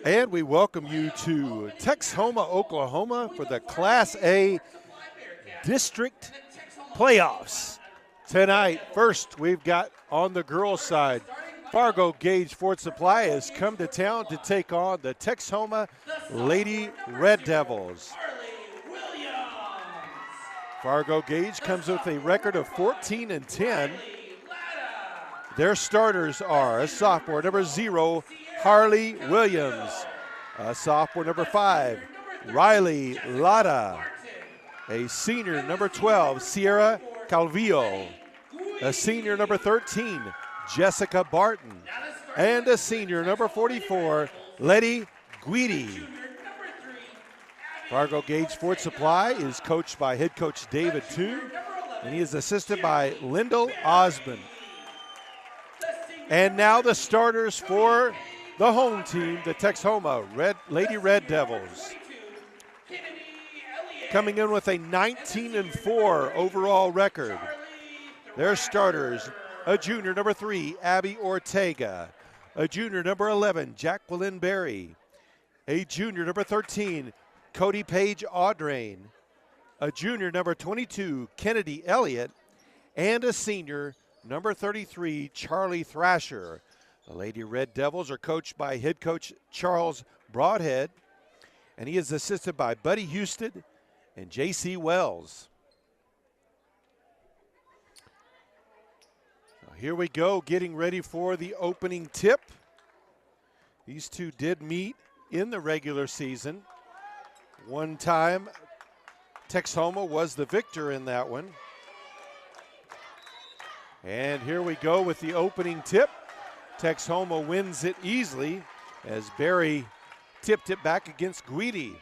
And we welcome you to Texhoma, Oklahoma for the Class A District Playoffs. Tonight, first we've got on the girls' side, Fargo-Gage Ford Supply has come to town to take on the Texhoma Lady Red Devils. Fargo-Gage comes with a record of 14-10. Their starters are a sophomore, number 0, Harley Williams. A sophomore, number 5, Riley Latta. A senior, number 12, Sierra Calvillo. A senior, number 13, Jessica Barton. And a senior, number 44, Letty Guidi. Fargo-Gage Ford Supply is coached by head coach David Toon, and he is assisted by Lyndall Osmond. And now the starters for the home team, the Texhoma Lady Red Devils. Coming in with a 19-4 overall record. Their starters, a junior, number 3, Abby Ortega. A junior, number 11, Jacqueline Berry. A junior, number 13, Cody Page Audrain. A junior, number 22, Kennedy Elliott. And a senior, number 33, Charlie Thrasher. The Lady Red Devils are coached by head coach Charles Broadhead, and he is assisted by Buddy Houston and J.C. Wells. So here we go, getting ready for the opening tip. These two did meet in the regular season. One time, Texhoma was the victor in that one. And here we go with the opening tip. Texhoma wins it easily as Berry tipped it back against Guidi.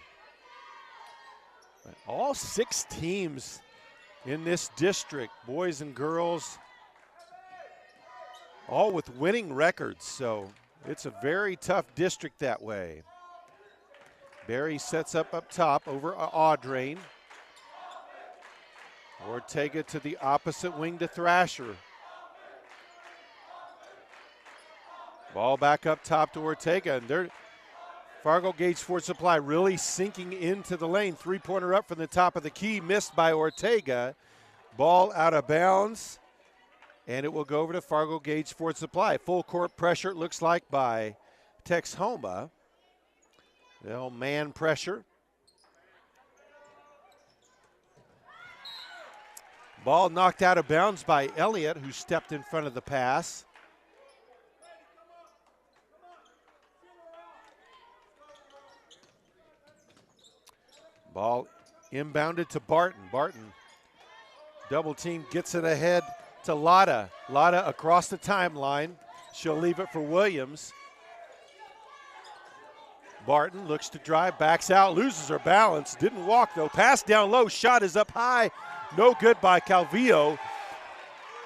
All 6 teams in this district, boys and girls, all with winning records, so it's a very tough district that way. Berry sets up top over Audrain. Ortega to the opposite wing to Thrasher. Ball back up top to Ortega, and they're Fargo-Gage Ford Supply really sinking into the lane. Three-pointer up from the top of the key, missed by Ortega. Ball out of bounds, and it will go over to Fargo-Gage Ford Supply. Full court pressure, it looks like, by Texhoma. They'll man pressure. Ball knocked out of bounds by Elliott, who stepped in front of the pass. Ball inbounded to Barton. Barton, double team, gets it ahead to Latta. Latta across the timeline. She'll leave it for Williams. Barton looks to drive, backs out, loses her balance. Didn't walk though. Pass down low, shot is up high. No good by Calvillo.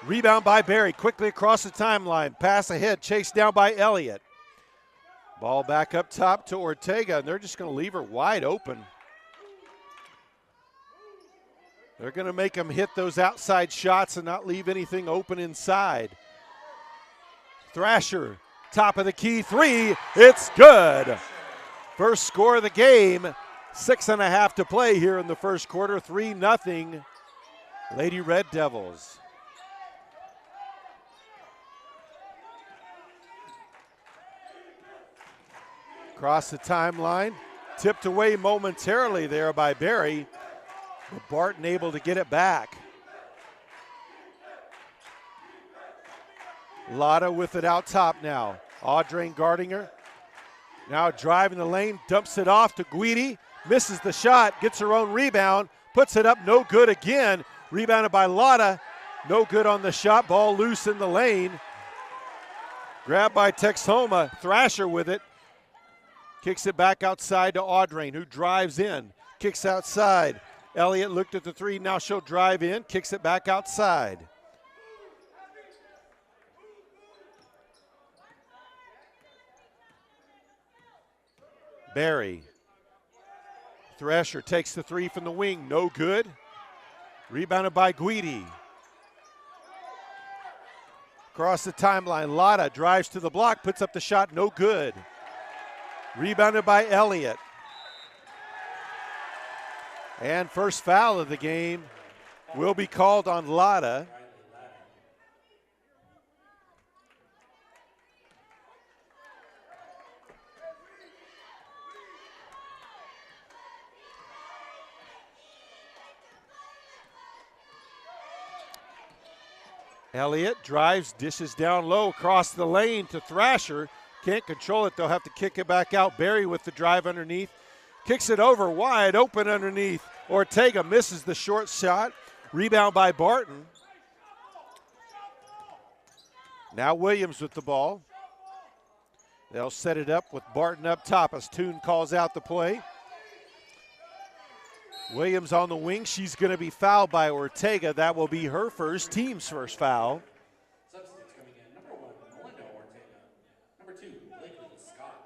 Rebound by Berry, quickly across the timeline. Pass ahead, chased down by Elliott. Ball back up top to Ortega, and they're just going to leave her wide open. They're going to make them hit those outside shots and not leave anything open inside. Thrasher, top of the key, 3. It's good. First score of the game. 6.5 to play here in the first quarter. 3-0. Lady Red Devils. Across the timeline. Tipped away momentarily there by Berry. But Barton able to get it back. Latta with it out top now. Audrain guarding her. Now driving the lane, dumps it off to Guidi. Misses the shot, gets her own rebound, puts it up, no good again. Rebounded by Latta. No good on the shot, ball loose in the lane. Grabbed by Texhoma, Thrasher with it. Kicks it back outside to Audrain, who drives in. Kicks outside. Elliott looked at the 3, now she'll drive in, kicks it back outside. Berry. Thrasher takes the 3 from the wing, no good. Rebounded by Guidi. Across the timeline, Lotta drives to the block, puts up the shot, no good. Rebounded by Elliott. And first foul of the game will be called on Lotta. Elliott drives, dishes down low across the lane to Thrasher. Can't control it. They'll have to kick it back out. Berry with the drive underneath. Kicks it over wide open underneath. Ortega misses the short shot. Rebound by Barton. Now Williams with the ball. They'll set it up with Barton up top as Toon calls out the play. Williams on the wing. She's going to be fouled by Ortega. That will be her first, team's first foul. Substitutes coming in. Number 1, Melinda Ortega. Number 2, Blakely Scott.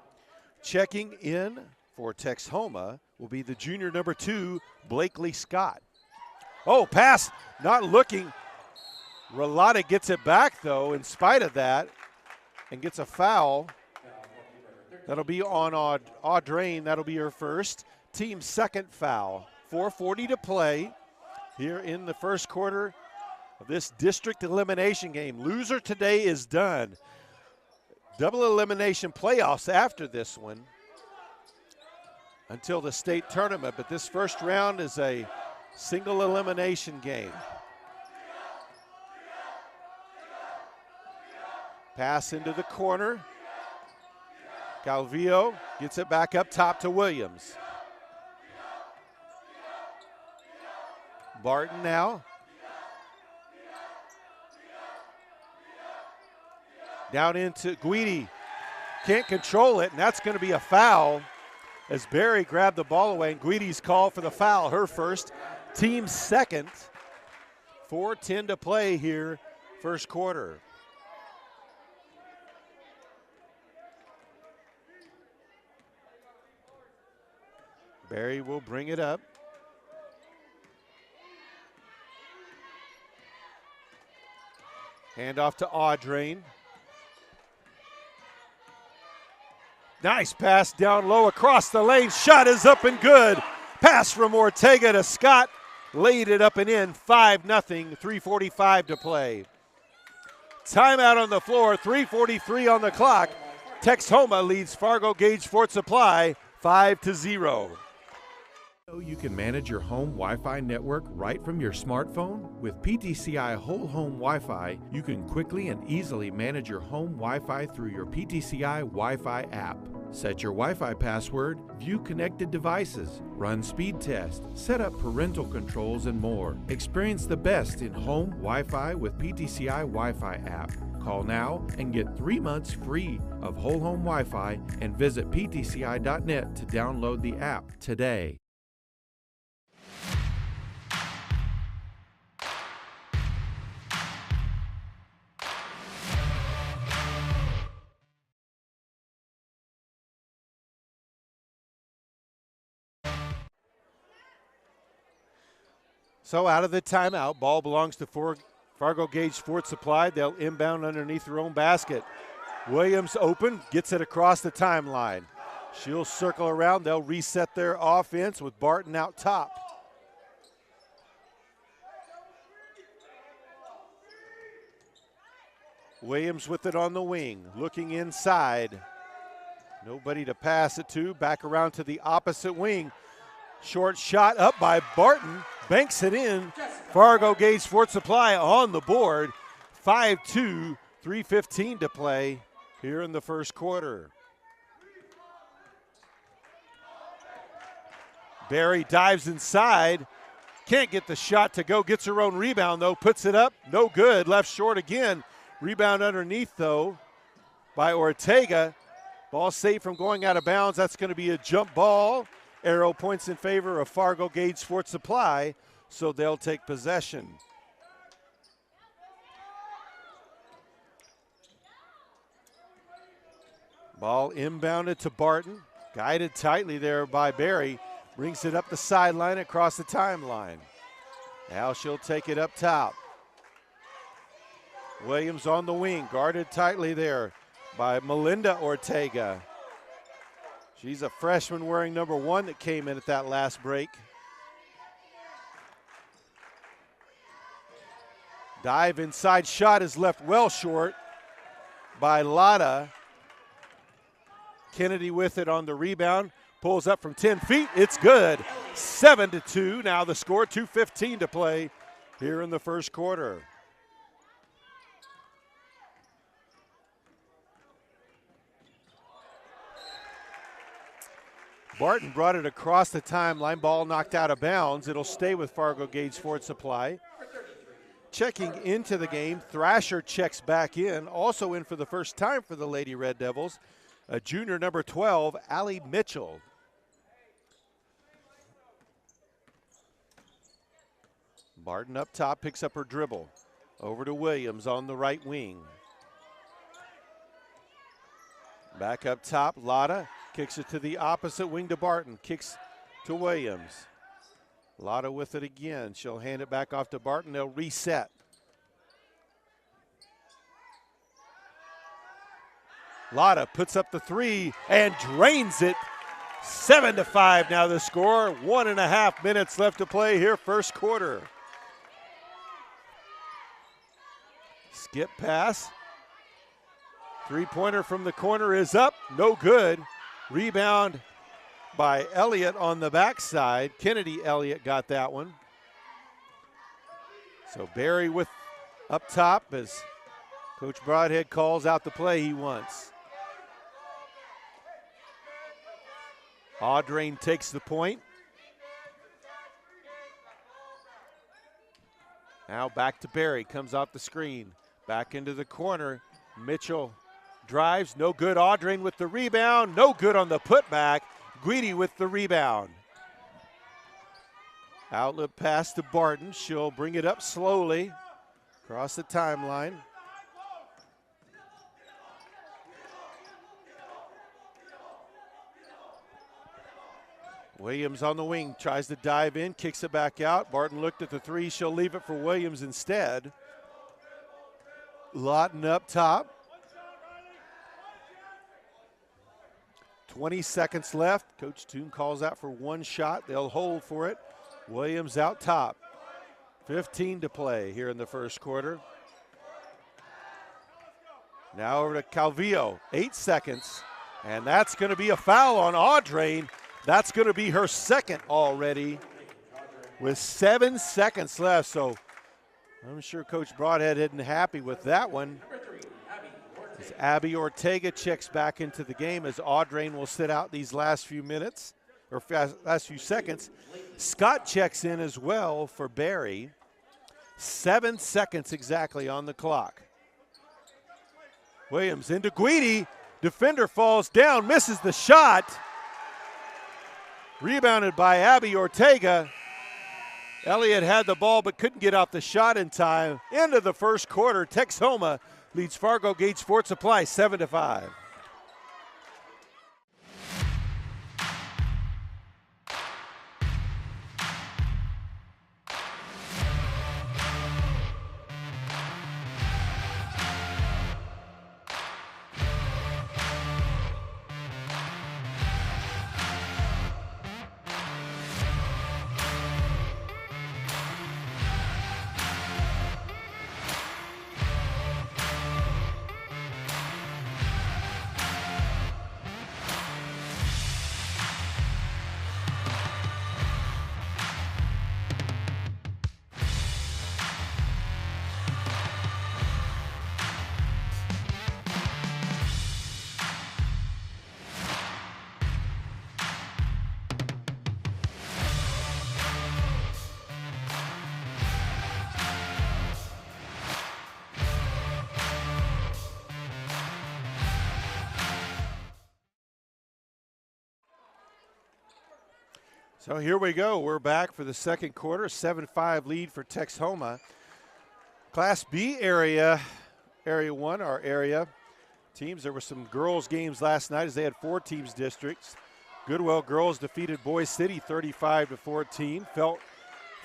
Checking in for Texhoma will be the junior number 2, Blakely Scott. Oh, pass, not looking. Relata gets it back, though, in spite of that, and gets a foul. That'll be on Audrain. That'll be her first. Team's second foul. 4:40 to play here in the first quarter of this district elimination game. Loser today is done. Double elimination playoffs after this one until the state tournament, but this first round is a single elimination game. Pass into the corner. Calvillo gets it back up top to Williams. Barton now. Down into Guidi. Can't control it, and that's going to be a foul as Berry grabbed the ball away, and Guidi's call for the foul, her first, team second. 4:10 to play here, first quarter. Berry will bring it up. Hand off to Audrain. Nice pass down low across the lane. Shot is up and good. Pass from Ortega to Scott. Laid it up and in. 5-0, 3:45 to play. Timeout on the floor, 3:43 on the clock. Texhoma leads Fargo-Gage Fort Supply 5-0. You can manage your home Wi-Fi network right from your smartphone. With PTCI Whole Home Wi-Fi, you can quickly and easily manage your home Wi-Fi through your PTCI Wi-Fi app. Set your Wi-Fi password, view connected devices, run speed tests, set up parental controls, and more. Experience the best in home Wi-Fi with PTCI Wi-Fi app. Call now and get 3 months free of Whole Home Wi-Fi and visit ptci.net to download the app today. So out of the timeout, ball belongs to Fargo-Gage Fort Supply. They'll inbound underneath their own basket. Williams open, gets it across the timeline. She'll circle around. They'll reset their offense with Barton out top. Williams with it on the wing, looking inside. Nobody to pass it to. Back around to the opposite wing. Short shot up by Barton. Banks it in. Fargo-Gage Fort Supply on the board. 5-2, 3:15 to play here in the first quarter. Berry dives inside. Can't get the shot to go. Gets her own rebound, though. Puts it up. No good. Left short again. Rebound underneath, though, by Ortega. Ball safe from going out of bounds. That's going to be a jump ball. Arrow points in favor of Fargo-Gage Fort Supply, so they'll take possession. Ball inbounded to Barton. Guided tightly there by Berry. Brings it up the sideline across the timeline. Now she'll take it up top. Williams on the wing, guarded tightly there by Melinda Ortega. She's a freshman wearing number 1 that came in at that last break. Dive inside shot is left well short by Lotta. Kennedy with it on the rebound. Pulls up from 10 feet. It's good. 7-2. Now the score, 2:15 to play here in the first quarter. Barton brought it across the timeline. Ball knocked out of bounds. It'll stay with Fargo-Gage Sports Supply. Checking into the game, Thrasher checks back in. Also in for the first time for the Lady Red Devils, a junior number 12, Allie Mitchell. Barton up top, picks up her dribble. Over to Williams on the right wing. Back up top, Lotta kicks it to the opposite wing to Barton. Kicks to Williams. Lotta with it again. She'll hand it back off to Barton. They'll reset. Lotta puts up the 3 and drains it. 7-5 now the score. 1.5 minutes left to play here, first quarter. Skip pass. Three-pointer from the corner is up. No good. Rebound by Elliott on the backside. Kennedy Elliott got that one. So Barry with up top as Coach Broadhead calls out the play he wants. Audrain takes the point. Now back to Barry, comes off the screen. Back into the corner. Mitchell drives, no good. Audrain with the rebound, no good on the putback. Guidi with the rebound. Outlet pass to Barton. She'll bring it up slowly across the timeline. Williams on the wing, tries to dive in, kicks it back out. Barton looked at the 3, she'll leave it for Williams instead. Lawton up top. 20 seconds left. Coach Toon calls out for 1 shot. They'll hold for it. Williams out top. 15 to play here in the first quarter. Now over to Calvillo. 8 seconds. And that's going to be a foul on Audrain. That's going to be her second already with 7 seconds left. So I'm sure Coach Broadhead isn't happy with that one. As Abby Ortega checks back into the game as Audrain will sit out these last few minutes, or last few seconds. Scott checks in as well for Barry. 7 seconds exactly on the clock. Williams into Guidi. Defender falls down, misses the shot. Rebounded by Abby Ortega. Elliott had the ball but couldn't get off the shot in time. End of the first quarter. Texhoma leads Fargo-Gage Sports Supply 7-5. So here we go. We're back for the second quarter. 7-5 lead for Texhoma. Class B area, Area 1, our area teams. There were some girls games last night as they had 4 teams districts. Goodwell girls defeated Boys City 35-14.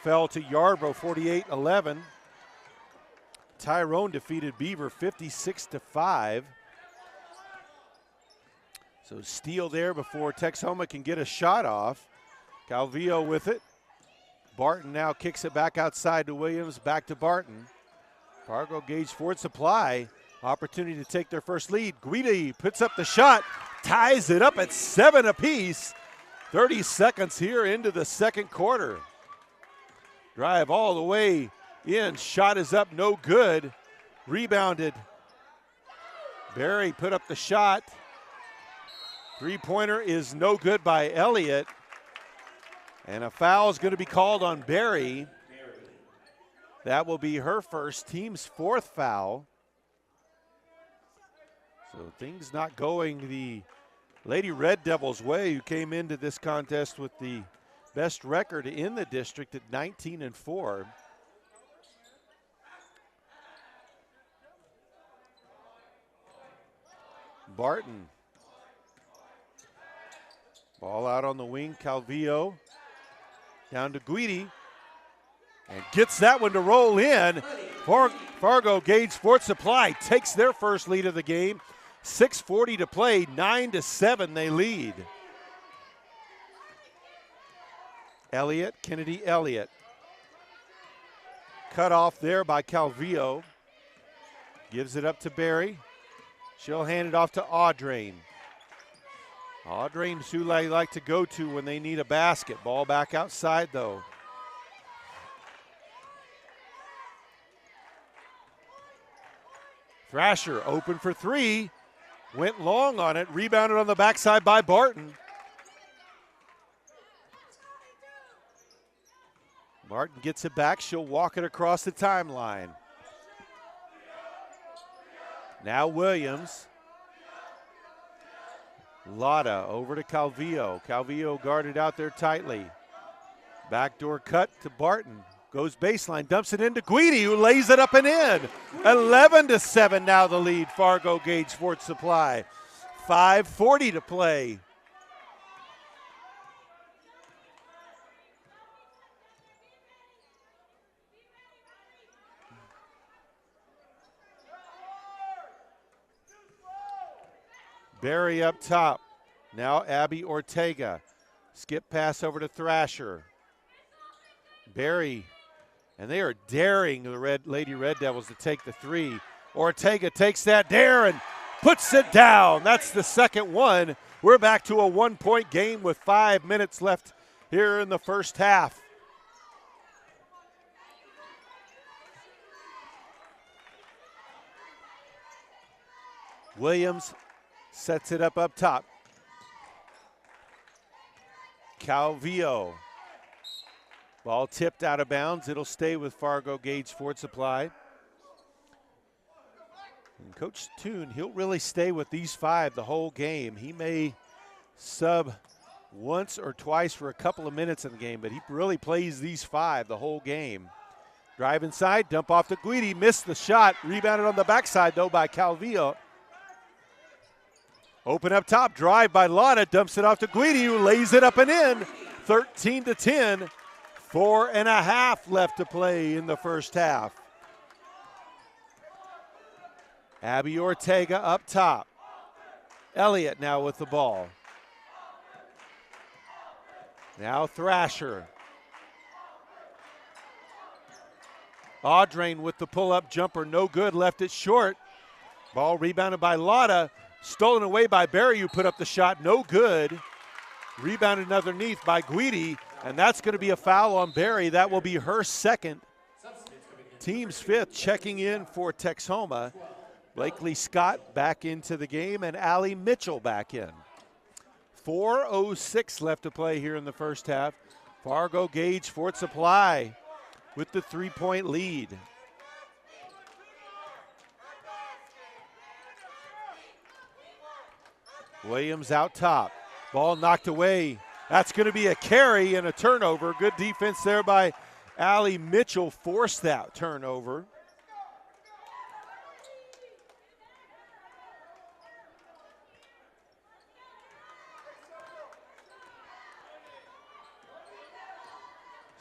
Fell to Yarborough 48-11. Tyrone defeated Beaver 56-5. So steal there before Texhoma can get a shot off. Calvillo with it. Barton now kicks it back outside to Williams, back to Barton. Fargo-Gage Ford Supply, opportunity to take their first lead. Guidi puts up the shot, ties it up at 7 apiece. 30 seconds here into the second quarter. Drive all the way in, shot is up, no good. Rebounded. Barry put up the shot. Three-pointer is no good by Elliott. And a foul is going to be called on Barry. That will be her first, team's fourth foul. So things not going the Lady Red Devils' way, who came into this contest with the best record in the district at 19-4. Barton. Ball out on the wing, Calvillo. Down to Guidi. And gets that one to roll in. Fargo-Gage Sports Supply takes their first lead of the game. 6:40 to play, 9-7 they lead. Elliott, Kennedy Elliott. Cut off there by Calvillo. Gives it up to Barry. She'll hand it off to Audrain. Audrain's who they like to go to when they need a basket. Ball back outside though. Thrasher open for three. Went long on it. Rebounded on the backside by Barton. Barton gets it back. She'll walk it across the timeline. Now Williams. Lotta over to Calvillo. Calvillo guarded out there tightly. Backdoor cut to Barton. Goes baseline, dumps it into Guidi, who lays it up and in. 11-7 now the lead, Fargo-Gage Sports Supply. 5:40 to play. Barry up top. Now Abby Ortega. Skip pass over to Thrasher. Barry, and they are daring the Lady Red Devils to take the three. Ortega takes that dare and puts it down. That's the second one. We're back to a 1-point game with 5 minutes left here in the first half. Williams sets it up top. Calvillo. Ball tipped out of bounds. It'll stay with Fargo-Gage Ford Supply. And Coach Toon, he'll really stay with these five the whole game. He may sub once or twice for a couple of minutes in the game, but he really plays these five the whole game. Drive inside, dump off to Guidi, missed the shot. Rebounded on the backside, though, by Calvillo. Open up top, drive by Lotta, dumps it off to Guidi, who lays it up and in. 13-10. 4.5 left to play in the first half. Abby Ortega up top. Elliott now with the ball. Now Thrasher. Audrain with the pull-up jumper, no good, left it short. Ball rebounded by Lotta, stolen away by Barry, who put up the shot, no good. Rebounded underneath by Guidi, and that's going to be a foul on Barry. That will be her second. Team's fifth. Checking in for Texhoma. Blakely Scott back into the game, and Allie Mitchell back in. 4:06 left to play here in the first half. Fargo-Gage Fort Supply with the three-point lead. Williams out top. Ball knocked away. That's going to be a carry and a turnover. Good defense there by Allie Mitchell. Forced that turnover.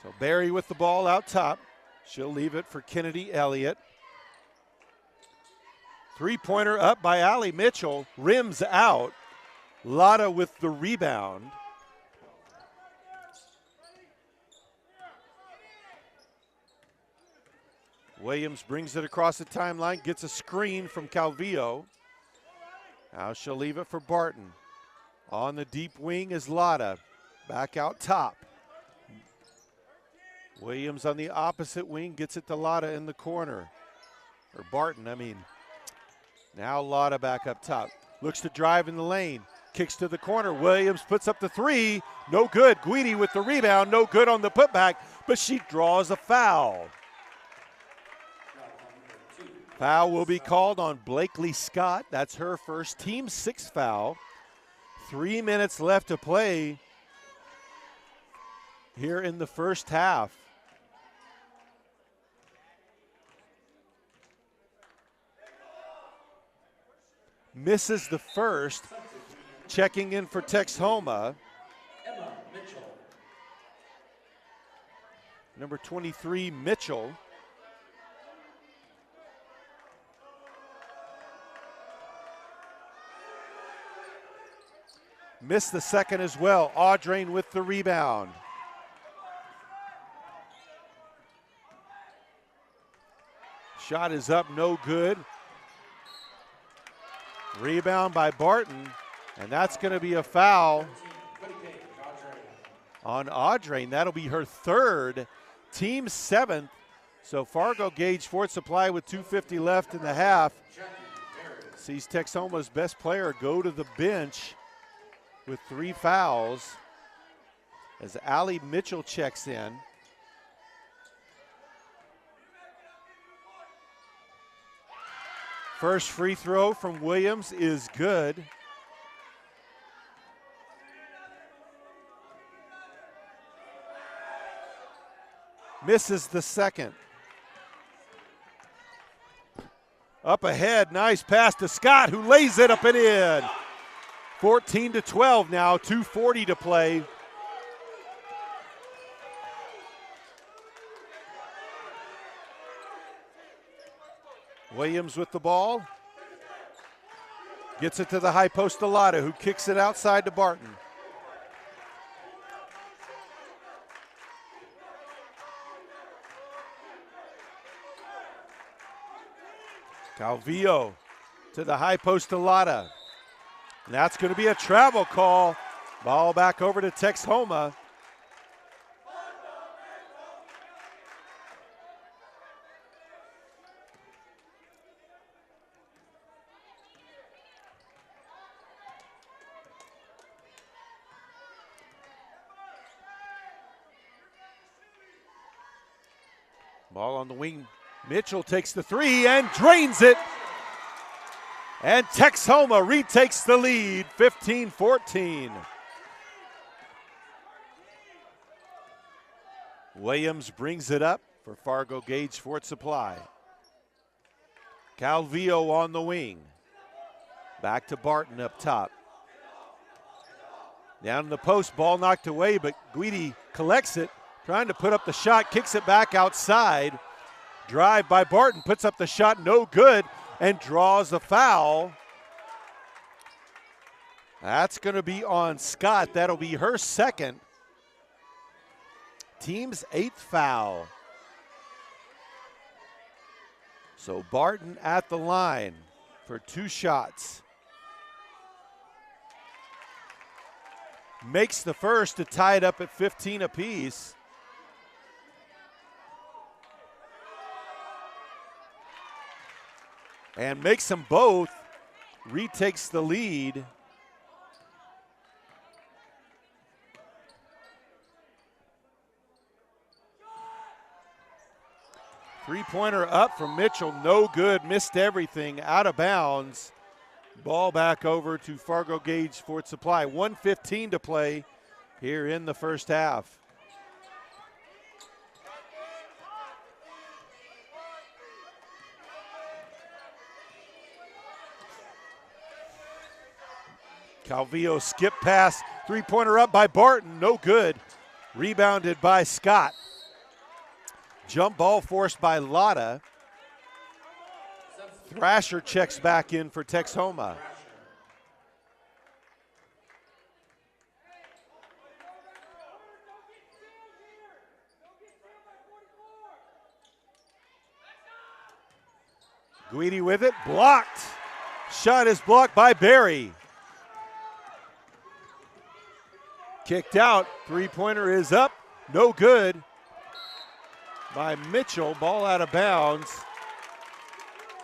So Barry with the ball out top. She'll leave it for Kennedy Elliott. Three-pointer up by Allie Mitchell, rims out. Lotta with the rebound. Williams brings it across the timeline, gets a screen from Calvillo. Now she'll leave it for Barton. On the deep wing is Lotta, back out top. Williams on the opposite wing gets it to Lotta in the corner. Or Barton, I mean. Now Lotta back up top. Looks to drive in the lane. Kicks to the corner. Williams puts up the three. No good. Guidi with the rebound. No good on the putback, but she draws a foul. Foul will be called on Blakely Scott. That's her first, team 6 foul. 3 minutes left to play here in the first half. Misses the first. Checking in for Texhoma. Number 23, Mitchell. Missed the second as well. Audrain with the rebound. Shot is up, no good. Rebound by Barton, and that's going to be a foul on Audrain. That'll be her third, team 7th. So Fargo-Gage Fort Supply with 2:50 left in the half sees Texhoma's best player go to the bench with 3 fouls as Allie Mitchell checks in. First free throw from Williams is good. Misses the second. Up ahead, nice pass to Scott, who lays it up and in. 14-12 now, 2:40 to play. Williams with the ball. Gets it to the high post to Lotta, who kicks it outside to Barton. Calvillo to the high post to Lotta. And that's going to be a travel call. Ball back over to Texhoma. Ball on the wing. Mitchell takes the three and drains it. And Texhoma retakes the lead, 15-14. Williams brings it up for Fargo-Gage Fort Supply. Calvillo on the wing. Back to Barton up top. Down in the post, ball knocked away, but Guidi collects it. Trying to put up the shot, kicks it back outside. Drive by Barton, puts up the shot, no good, and draws a foul. That's going to be on Scott. That'll be her second. Team's 8th foul. So Barton at the line for 2 shots. Makes the first to tie it up at 15 apiece. And makes them both, retakes the lead. Three-pointer up from Mitchell, no good, missed everything, out of bounds. Ball back over to Fargo-Gage Fort Supply. 1:15 to play here in the first half. Calvillo skip pass, three-pointer up by Barton, no good. Rebounded by Scott. Jump ball forced by Lotta. Thrasher checks back in for Texhoma. Guidi with it, blocked. Shot is blocked by Barry. Kicked out, three-pointer is up, no good by Mitchell, ball out of bounds.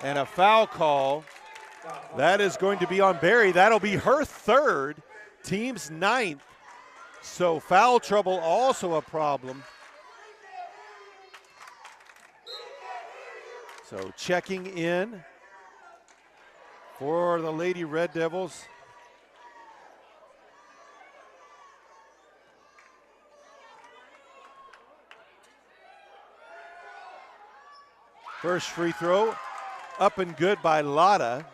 And a foul call. That is going to be on Barry. That'll be her third, team's ninth. So foul trouble also a problem. So checking in for the Lady Red Devils. First free throw, up and good by Lotta.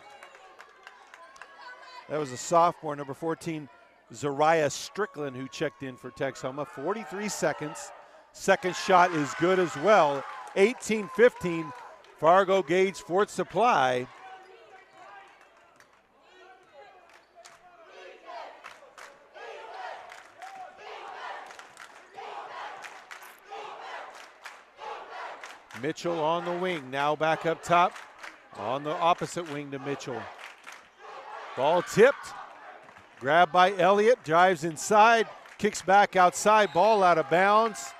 That was a sophomore, number 14, Zariah Strickland, who checked in for Texhoma. 43 seconds. Second shot is good as well. 18-15, Fargo-Gage Fort Supply. Mitchell on the wing, now back up top. On the opposite wing to Mitchell. Ball tipped, grabbed by Elliott, drives inside, kicks back outside, ball out of bounds.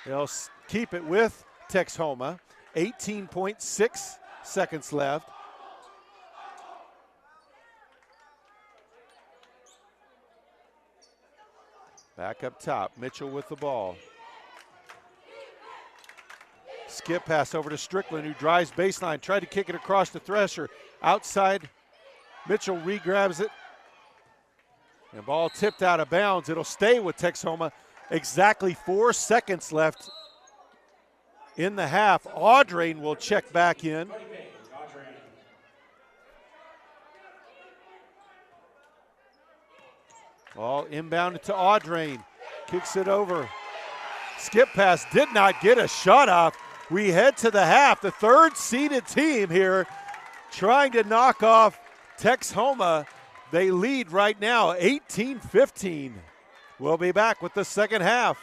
They'll keep it with Texhoma. 18.6 seconds left. Back up top, Mitchell with the ball. Skip pass over to Strickland, who drives baseline, tried to kick it across to Thresher. Outside, Mitchell re-grabs it. And ball tipped out of bounds. It'll stay with Texhoma. Exactly 4 seconds left in the half. Audrain will check back in. Ball inbounded to Audrain. Kicks it over. Skip pass did not get a shot off. We head to the half. The third seeded team here trying to knock off Texhoma. They lead right now 18-15. We'll be back with the second half.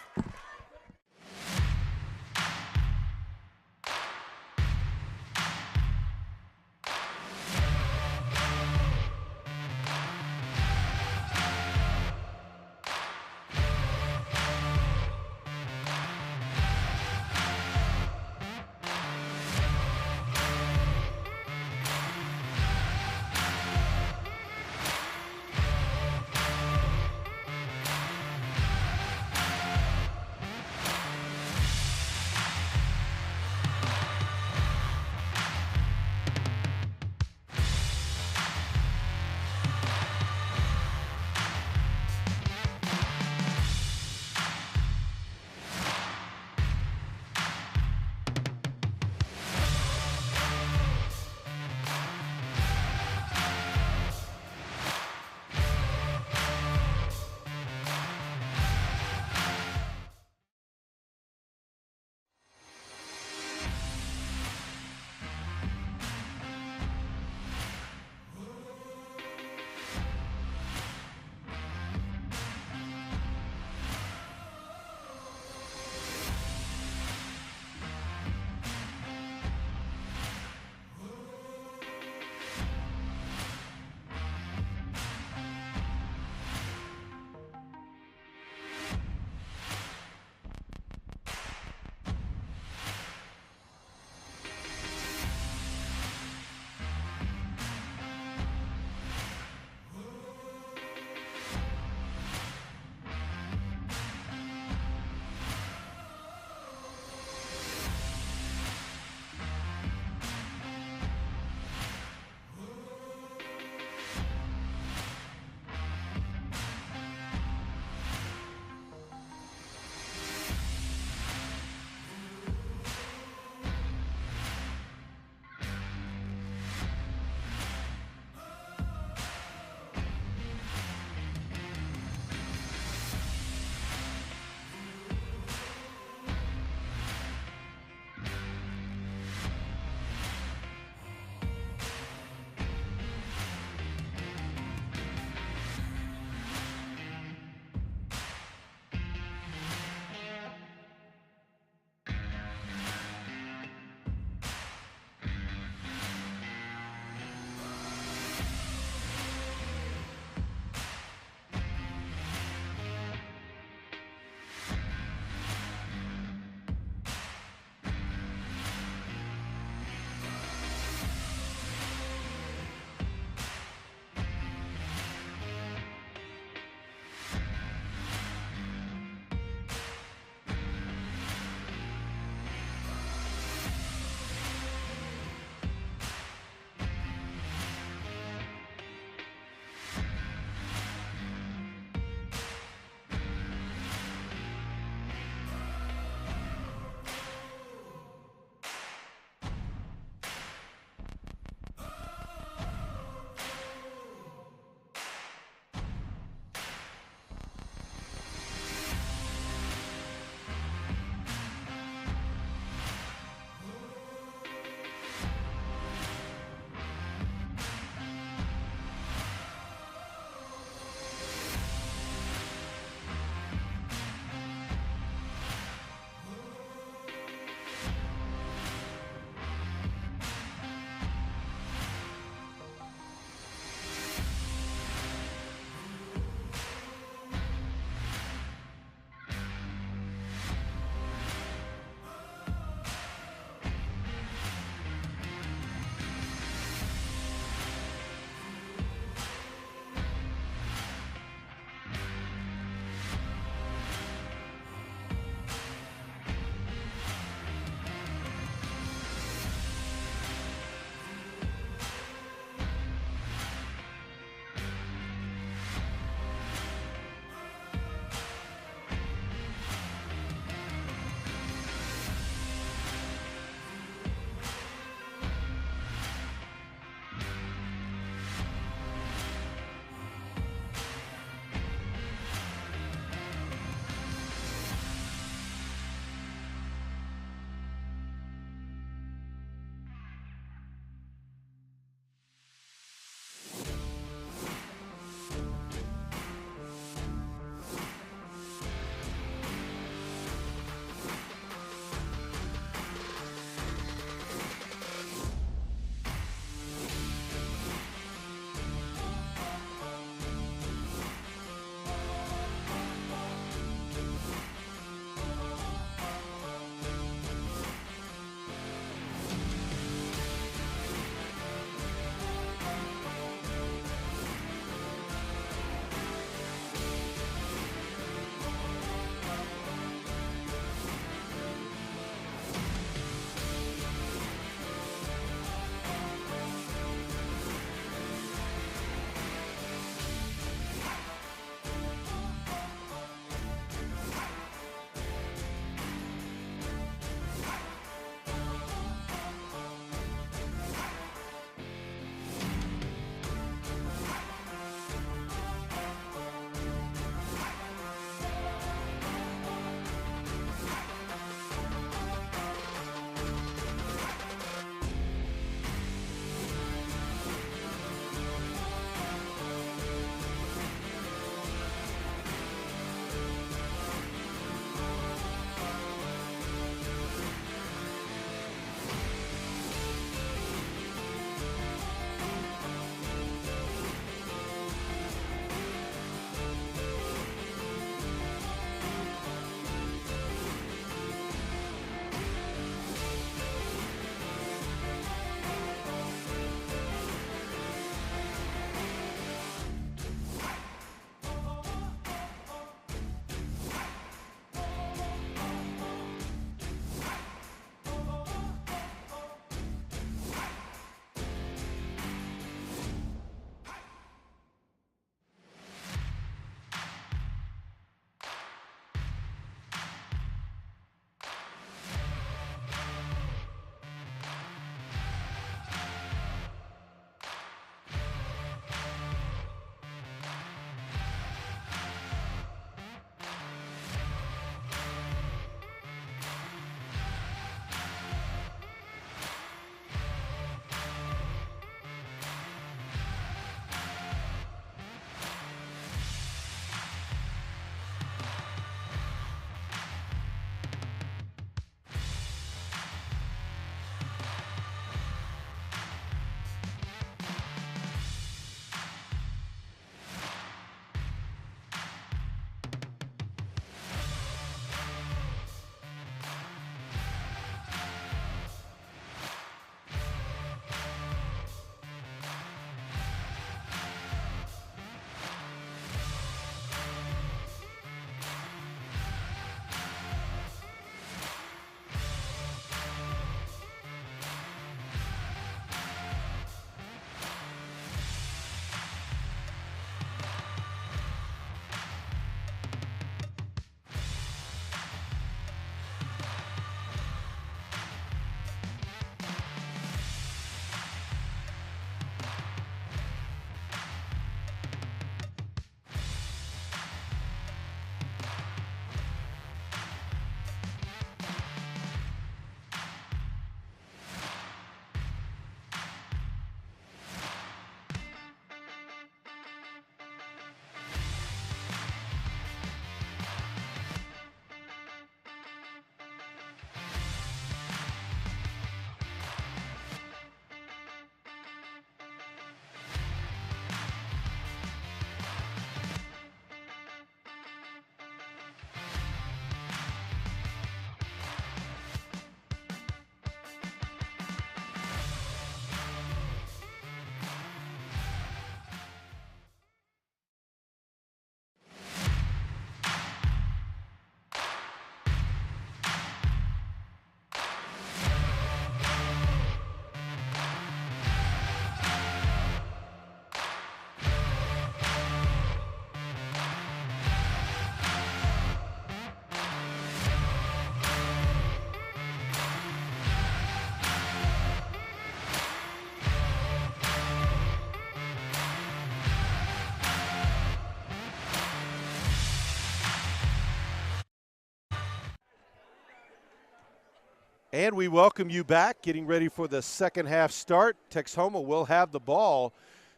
And we welcome you back, getting ready for the second half start. Texhoma will have the ball,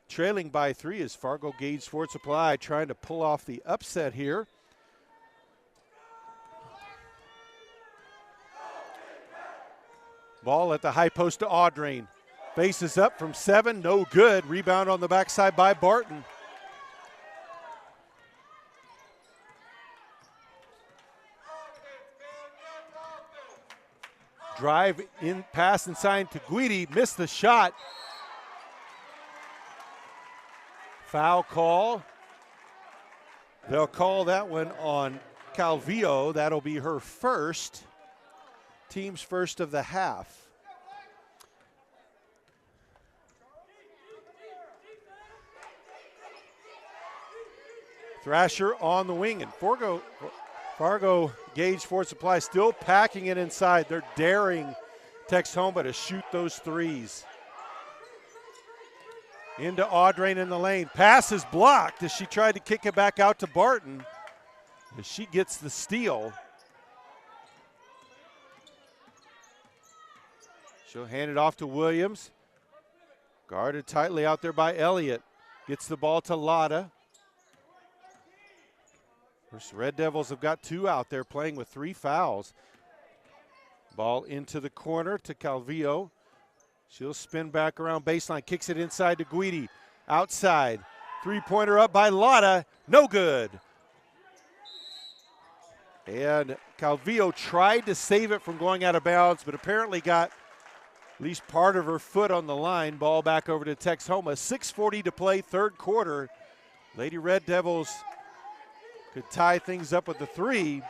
trailing by 3 as Fargo-Gage Sports Supply trying to pull off the upset here. Ball at the high post to Audrain. Faces up from 7, no good. Rebound on the backside by Barton. Drive in, pass inside to Guidi, missed the shot. Foul call. They'll call that one on Calvillo. That'll be her first, team's first of the half. Thrasher on the wing, and Fargo-Gage Sports Supply still packing it inside. They're daring Texhoma to shoot those threes. Into Audrain in the lane. Pass is blocked as she tried to kick it back out to Barton. As she gets the steal. She'll hand it off to Williams. Guarded tightly out there by Elliott. Gets the ball to Lotta. First, Red Devils have got 2 out there playing with 3 fouls. Ball into the corner to Calvillo. She'll spin back around baseline, kicks it inside to Guidi. Outside, 3-pointer up by Lotta, no good. And Calvillo tried to save it from going out of bounds, but apparently got at least part of her foot on the line. Ball back over to Texhoma. 6:40 to play, third quarter. Lady Red Devils could tie things up with the 3.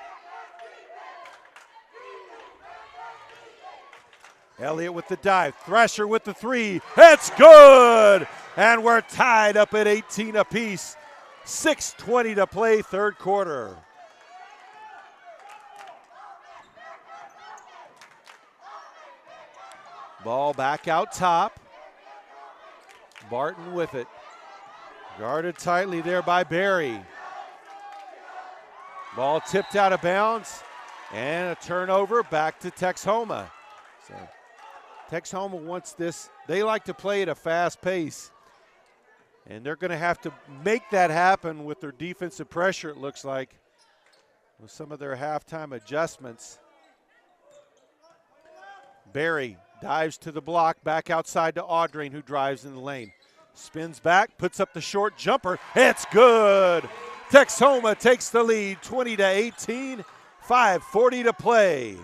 Elliott with the dive. Thrasher with the 3. It's good! And we're tied up at 18 apiece. 6:20 to play, third quarter. Ball back out top. Barton with it. Guarded tightly there by Barry. Ball tipped out of bounds, and a turnover back to Texhoma. So Texhoma wants this. They like to play at a fast pace, and they're going to have to make that happen with their defensive pressure, it looks like, with some of their halftime adjustments. Barry dives to the block, back outside to Audrain, who drives in the lane. Spins back, puts up the short jumper. It's good! Texhoma takes the lead, 20-18, 5:40 to play.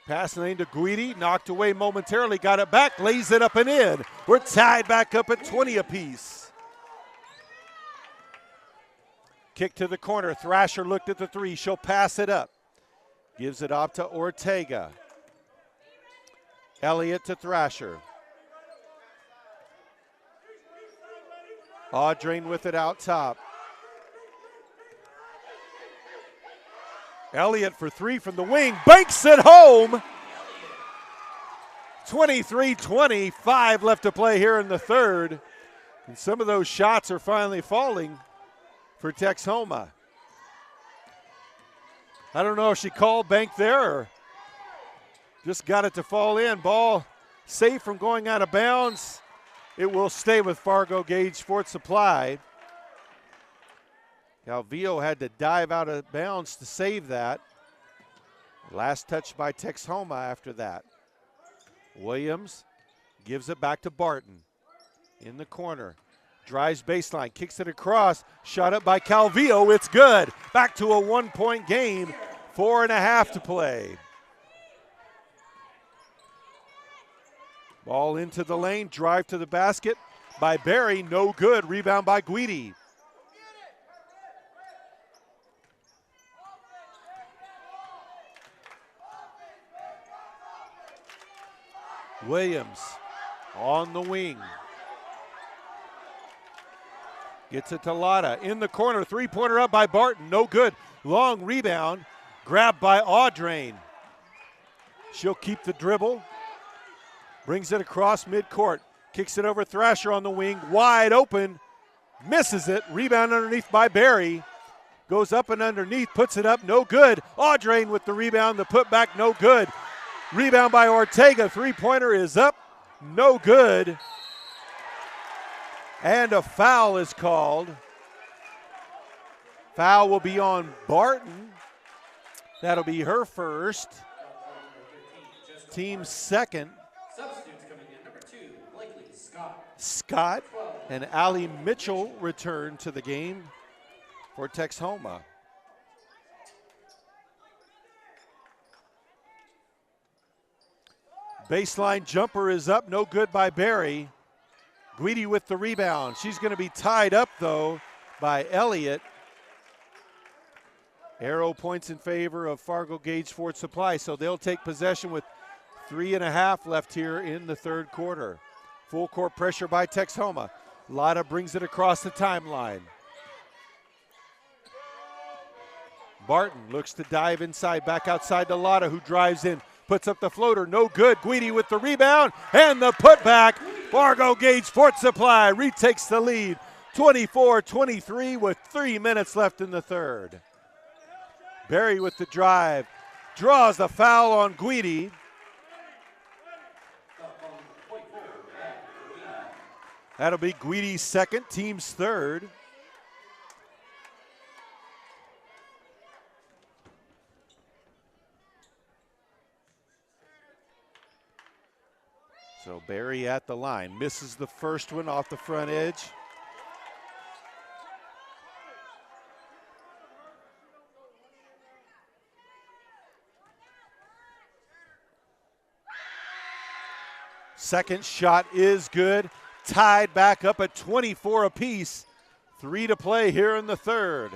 Pass lane to Guidi, knocked away momentarily, got it back, lays it up and in. We're tied back up at 20 apiece. Kick to the corner, Thrasher looked at the 3, she'll pass it up. Gives it off to Ortega. Elliott to Thrasher. Audrain with it out top. Elliott for 3 from the wing, banks it home. 23-20, 5 left to play here in the third. And some of those shots are finally falling for Texhoma. I don't know if she called bank there or just got it to fall in. Ball safe from going out of bounds. It will stay with Fargo-Gage Sports Supply. Calvillo had to dive out of bounds to save that. Last touch by Texhoma after that. Williams gives it back to Barton in the corner. Drives baseline, kicks it across, shot up by Calvillo, it's good. Back to a 1-point game, 4.5 to play. Ball into the lane, drive to the basket by Barry, no good. Rebound by Guidi. Williams on the wing. Gets it to Lotta in the corner, 3-pointer up by Barton, no good. Long rebound, grabbed by Audrain. She'll keep the dribble. Brings it across midcourt. Kicks it over Thrasher on the wing. Wide open. Misses it. Rebound underneath by Barry. Goes up and underneath, puts it up, no good. Audrain with the rebound, the putback, no good. Rebound by Ortega, three-pointer is up, no good. And a foul is called. Foul will be on Barton. That'll be her first. Team second. Substitutes coming in, number 2, Blakely Scott. Scott and Allie Mitchell return to the game for Texhoma. Baseline jumper is up, no good by Barry. Guidi with the rebound. She's going to be tied up, though, by Elliott. Arrow points in favor of Fargo-Gage Sports Supply, so they'll take possession with 3.5 left here in the third quarter. Full court pressure by Texhoma. Lotta brings it across the timeline. Barton looks to dive inside, back outside to Lotta, who drives in, puts up the floater, no good. Guidi with the rebound and the putback. Fargo-Gage Sports Supply retakes the lead, 24-23 with 3 minutes left in the third. Barry with the drive, draws the foul on Guidi. That'll be Guidi's second, team's third. So Barry at the line, misses the first one off the front edge. Second shot is good. Tied back up at 24 apiece. 3 to play here in the third.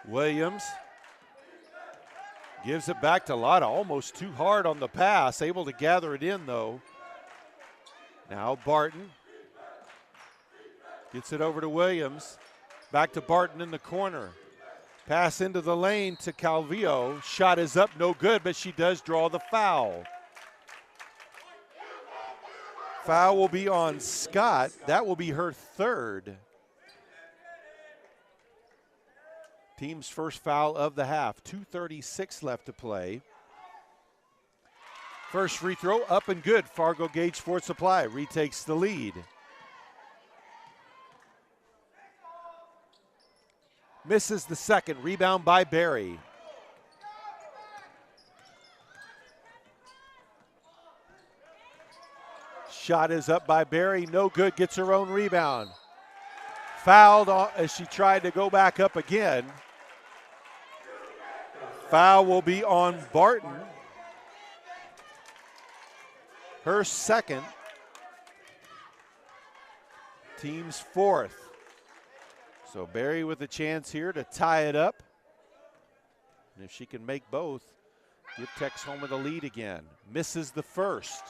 Williams gives it back to Lotta, almost too hard on the pass. Able to gather it in, though. Now Barton gets it over to Williams. Back to Barton in the corner. Pass into the lane to Calvillo. Shot is up, no good, but she does draw the foul. Foul will be on Scott. That will be her third. Team's first foul of the half. 2:36 left to play. First free throw up and good. Fargo-Gage Sports Supply retakes the lead. Misses the second. Rebound by Barry. Shot is up by Barry. No good. Gets her own rebound. Fouled as she tried to go back up again. Foul will be on Barton. Her second. Team's fourth. So Barry with a chance here to tie it up. And if she can make both, give Texhoma the lead again. Misses the first.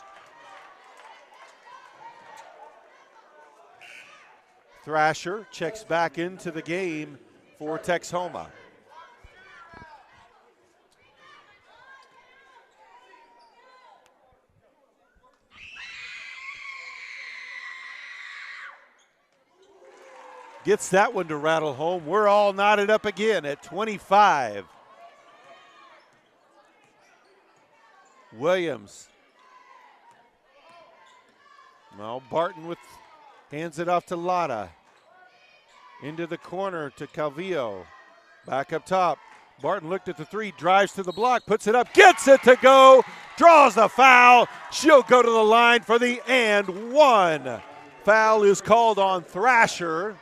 Thrasher checks back into the game for Texhoma. Gets that one to rattle home. We're all knotted up again at 25. Williams. Well, Barton hands it off to Lotta. Into the corner to Calvillo. Back up top. Barton looked at the three, drives to the block, puts it up, gets it to go, draws the foul. She'll go to the line for the and one. Foul is called on Thrasher.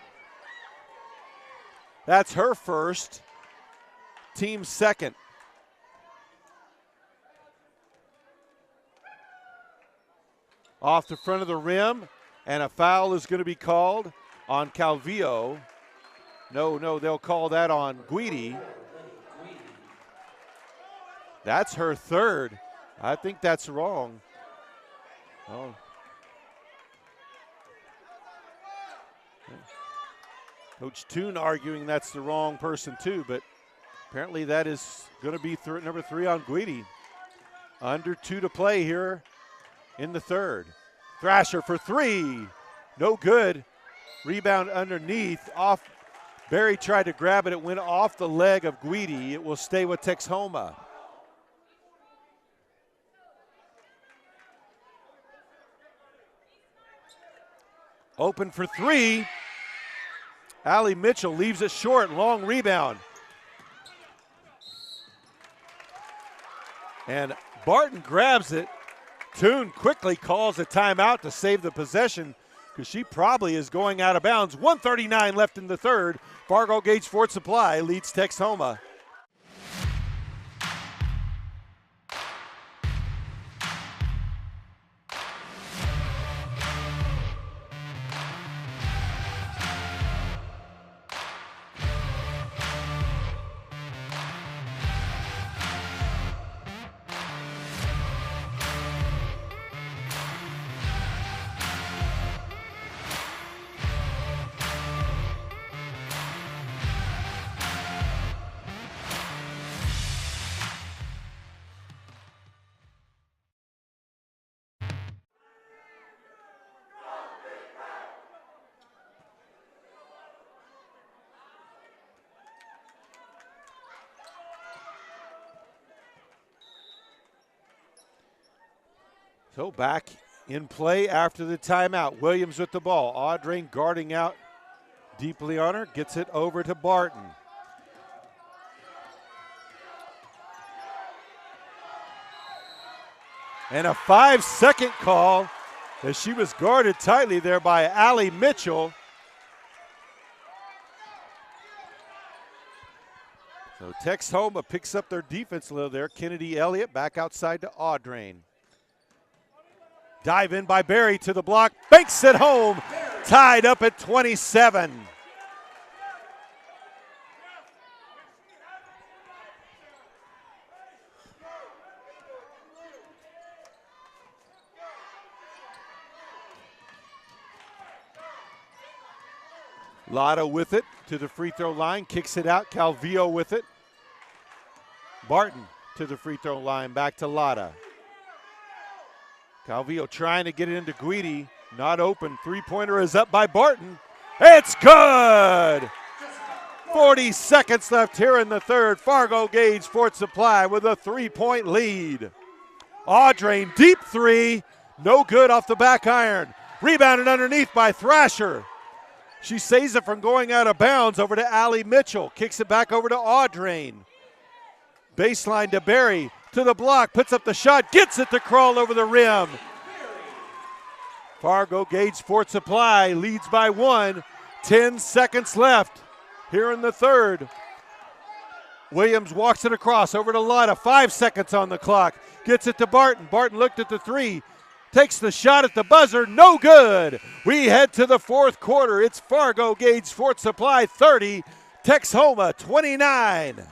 That's her first, team second. Off the front of the rim, and a foul is going to be called on Calvillo. No, they'll call that on Guidi. That's her third. I think that's wrong. Oh. Coach Toon arguing that's the wrong person too, but apparently that is going to be number 3 on Guidi. Under 2 to play here in the third. Thrasher for three. No good. Rebound underneath. Off. Berry tried to grab it. It went off the leg of Guidi. It will stay with Texhoma. Open for three. Allie Mitchell leaves it short. Long rebound. And Barton grabs it. Toon quickly calls a timeout to save the possession because she probably is going out of bounds. 1:39 left in the third. Fargo-Gage Fort Supply leads Texhoma. So back in play after the timeout. Williams with the ball. Audrain guarding out deeply on her. Gets it over to Barton. And a 5-second call as she was guarded tightly there by Allie Mitchell. So Texhoma picks up their defense a little there. Kennedy Elliott back outside to Audrain. Dive in by Berry to the block, banks it home, tied up at 27. Lotta with it to the free throw line, kicks it out, Calvillo with it. Barton to the free throw line, back to Lotta. Calvillo trying to get it into Guidi, not open. Three-pointer is up by Barton. It's good! 40 seconds left here in the third. Fargo-Gage Fort Supply with a three-point lead. Audrain, deep three, no good off the back iron. Rebounded underneath by Thrasher. She saves it from going out of bounds over to Allie Mitchell. Kicks it back over to Audrain. Baseline to Berry. To the block, puts up the shot, gets it to crawl over the rim. Fargo-Gage Fort Supply leads by one. 10 seconds left here in the third. Williams walks it across over to Lotta. 5 seconds on the clock. Gets it to Barton. Barton looked at the three. Takes the shot at the buzzer. No good. We head to the fourth quarter. It's Fargo-Gage Fort Supply 30. Texhoma 29.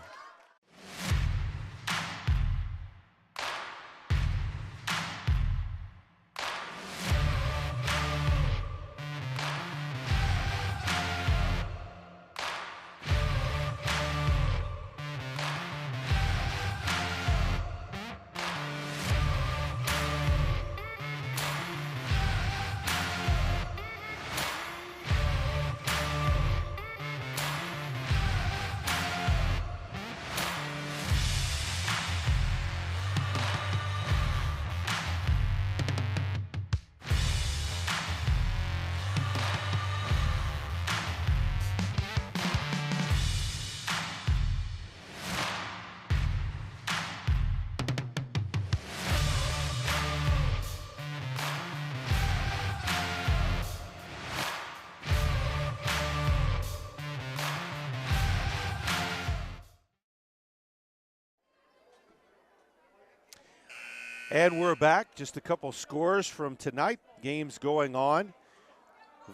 And we're back. Just a couple scores from tonight. Games going on.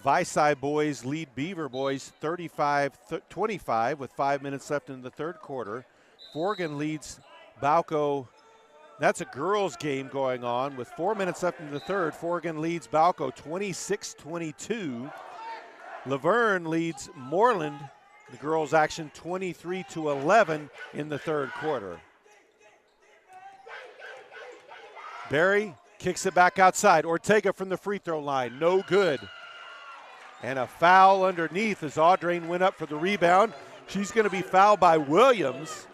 Visay boys lead Beaver boys 35-25 with 5 minutes left in the third quarter. Forgan leads Balco. That's a girls game going on with 4 minutes left in the third. Forgan leads Balco 26-22. Laverne leads Moreland, the girls action 23-11 in the third quarter. Berry kicks it back outside. Ortega from the free throw line, no good. And a foul underneath as Audrain went up for the rebound. She's going to be fouled by Williams.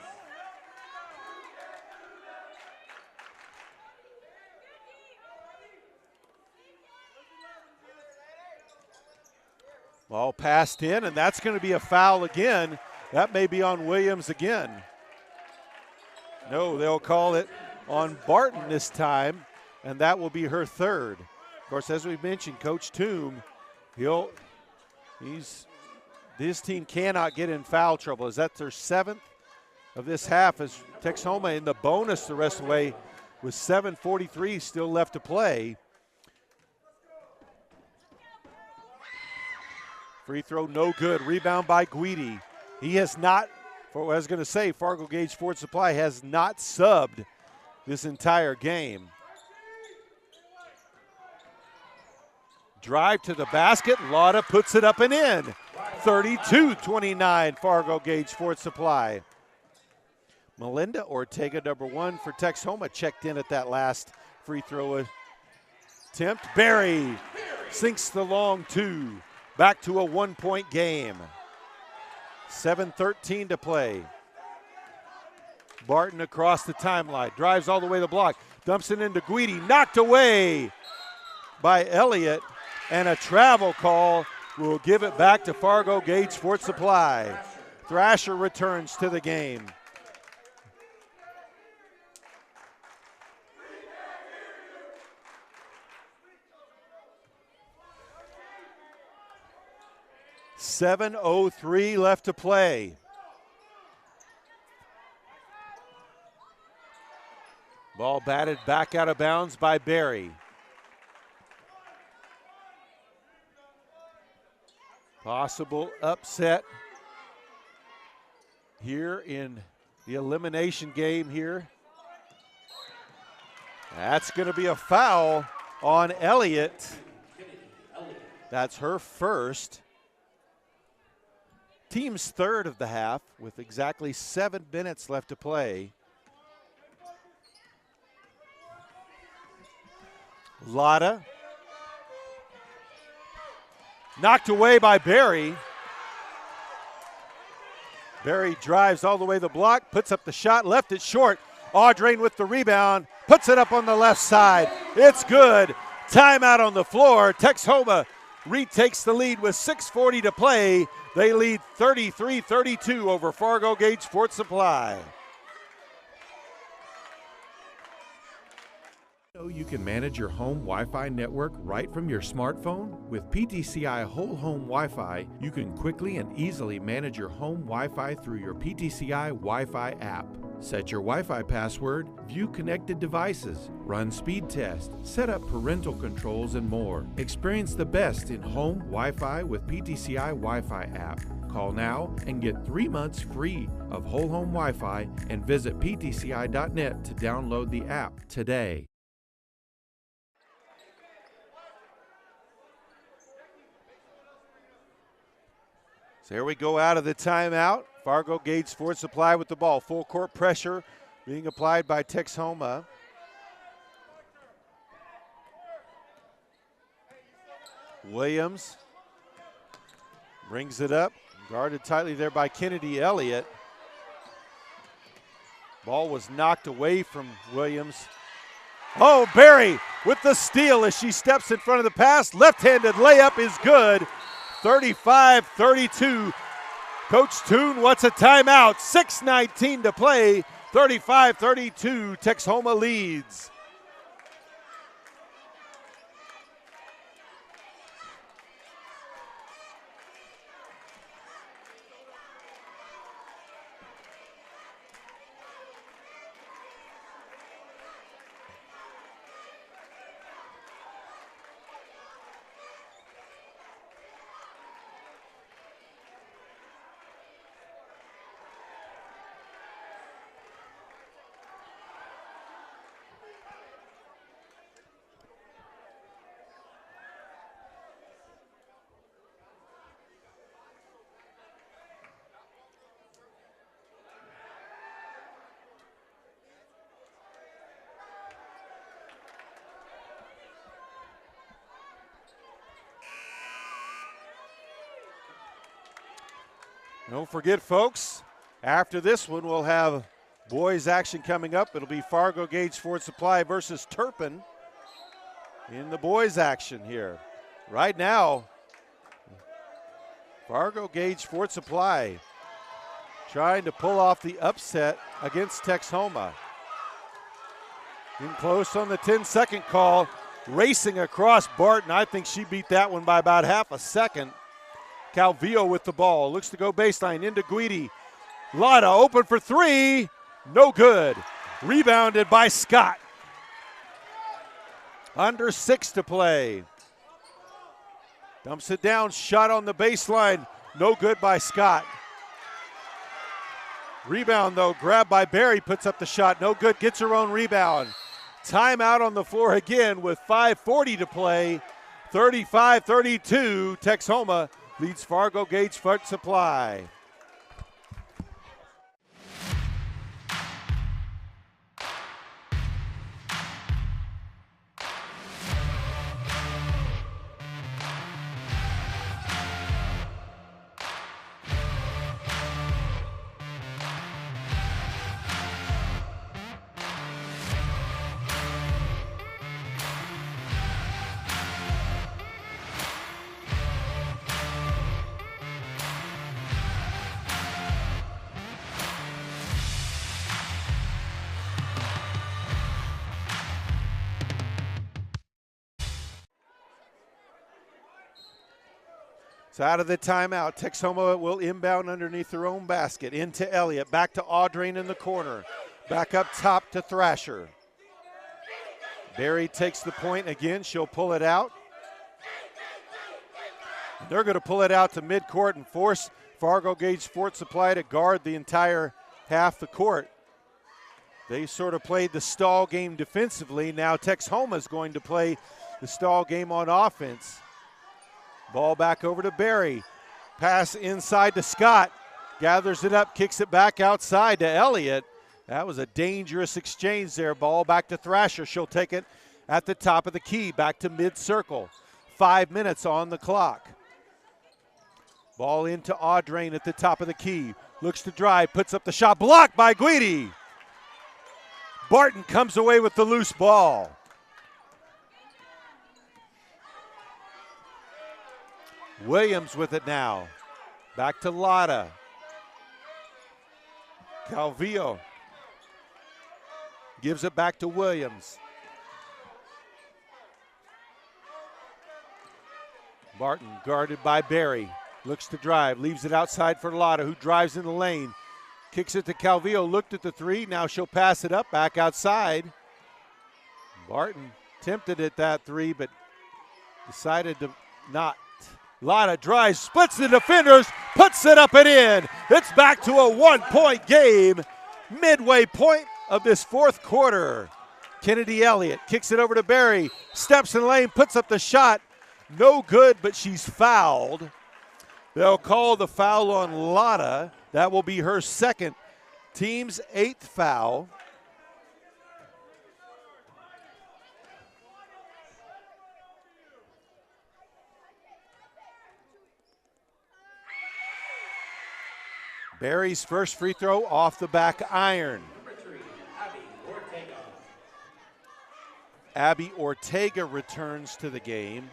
Ball passed in, and that's going to be a foul again. That may be on Williams again. No, they'll call it on Barton this time, and that will be her third. Of course, as we mentioned, Coach Toom, this team cannot get in foul trouble, as that's their 7th of this half, as Texhoma in the bonus the rest of the way with 7:43 still left to play. Free throw no good. Rebound by Guidi. He has not, for what I was going to say, Fargo-Gage Ford Supply has not subbed this entire game. Drive to the basket. Lauda puts it up and in. 32-29 Fargo-Gage Ford Supply. Melinda Ortega, number 1 for Texhoma, checked in at that last free throw attempt. Berry sinks the long 2. Back to a 1-point game. 7:13 to play. Barton across the timeline. Drives all the way to the block. Dumps it into Guidi. Knocked away by Elliott. And a travel call will give it back to Fargo-Gage Ford Supply. Thrasher returns to the game. .7:03 left to play. Ball batted back out of bounds by Berry. Possible upset here in the elimination game here. That's going to be a foul on Elliott. That's her first. Team's third of the half with exactly 7 minutes left to play. Lotta. Knocked away by Berry. Berry drives all the way to the block, puts up the shot, left it short. Audrain with the rebound, puts it up on the left side. It's good. Timeout on the floor. Texhoma retakes the lead with 6:40 to play. They lead 33-32 over Fargo-Gage Ford Supply. You can manage your home Wi-Fi network right from your smartphone. With PTCI Whole Home Wi-Fi, you can quickly and easily manage your home Wi-Fi through your PTCI Wi-Fi app. Set your Wi-Fi password, view connected devices, run speed tests, set up parental controls, and more. Experience the best in home Wi-Fi with PTCI Wi-Fi app. Call now and get 3 months free of whole home Wi-Fi and visit ptci.net to download the app today. So here we go out of the timeout. Fargo-Gage Ford Supply with the ball. Full court pressure being applied by Texhoma. Williams brings it up. Guarded tightly there by Kennedy Elliott. Ball was knocked away from Williams. Oh, Berry with the steal as she steps in front of the pass. Left-handed layup is good. 35-32. Coach Toon wants a timeout. 6:19 to play. 35-32. Texhoma leads. Don't forget, folks, after this one, we'll have boys action coming up. It'll be Fargo-Gage Ford Supply versus Turpin in the boys action here. Right now, Fargo-Gage Ford Supply trying to pull off the upset against Texhoma. In close on the 10-second call, racing across Barton. I think she beat that one by about half a second. Calvillo with the ball, looks to go baseline into Guidi. Lotta open for three, no good. Rebounded by Scott. Under 6 to play. Dumps it down, shot on the baseline, no good by Scott. Rebound though, grabbed by Barry, puts up the shot, no good, gets her own rebound. Timeout on the floor again with 5:40 to play. 35-32, Texhoma leads Fargo-Gage Ford Supply. So out of the timeout, Texhoma will inbound underneath their own basket. Into Elliott, back to Audrain in the corner. Back up top to Thrasher. Barry takes the point again. She'll pull it out. They're going to pull it out to midcourt and force Fargo-Gage Ford Supply to guard the entire half the court. They sort of played the stall game defensively. Now Texhoma is going to play the stall game on offense. Ball back over to Barry. Pass inside to Scott. Gathers it up, kicks it back outside to Elliott. That was a dangerous exchange there. Ball back to Thrasher. She'll take it at the top of the key, back to mid-circle. 5 minutes on the clock. Ball into Audrain at the top of the key. Looks to drive, puts up the shot, blocked by Guidi. Barton comes away with the loose ball. Williams with it now. Back to Lotta. Calvillo gives it back to Williams. Barton guarded by Barry. Looks to drive, leaves it outside for Lotta, who drives in the lane. Kicks it to Calvillo, looked at the three. Now she'll pass it up, back outside. Barton tempted at that three, but decided to not. Lotta drives, splits the defenders, puts it up and in. It's back to a 1-point game. Midway point of this fourth quarter. Kennedy Elliott kicks it over to Barry, steps in the lane, puts up the shot. No good, but she's fouled. They'll call the foul on Lotta. That will be her second, team's 8th foul. Barry's first free throw off the back iron. Number 3, Abby Ortega. Abby Ortega returns to the game.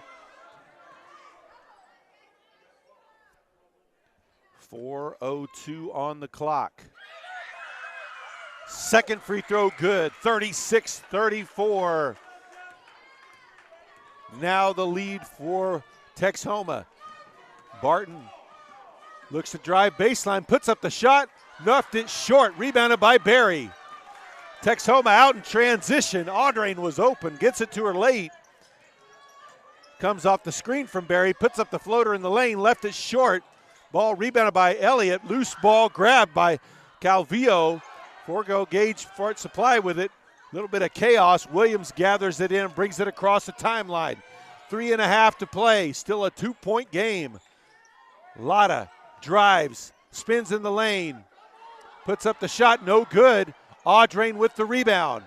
4:02 on the clock. Second free throw good, 36-34. Now the lead for Texhoma. Barton looks to drive baseline, puts up the shot, nuffed it short, rebounded by Barry. Texhoma out in transition. Audrain was open, gets it to her late. Comes off the screen from Barry, puts up the floater in the lane, left it short. Ball rebounded by Elliott. Loose ball grabbed by Calvillo. Fargo-Gage Ford Supply with it. A little bit of chaos. Williams gathers it in, brings it across the timeline. 3.5 to play. Still a 2-point game. Lotta drives, spins in the lane, puts up the shot, no good. Audrain with the rebound.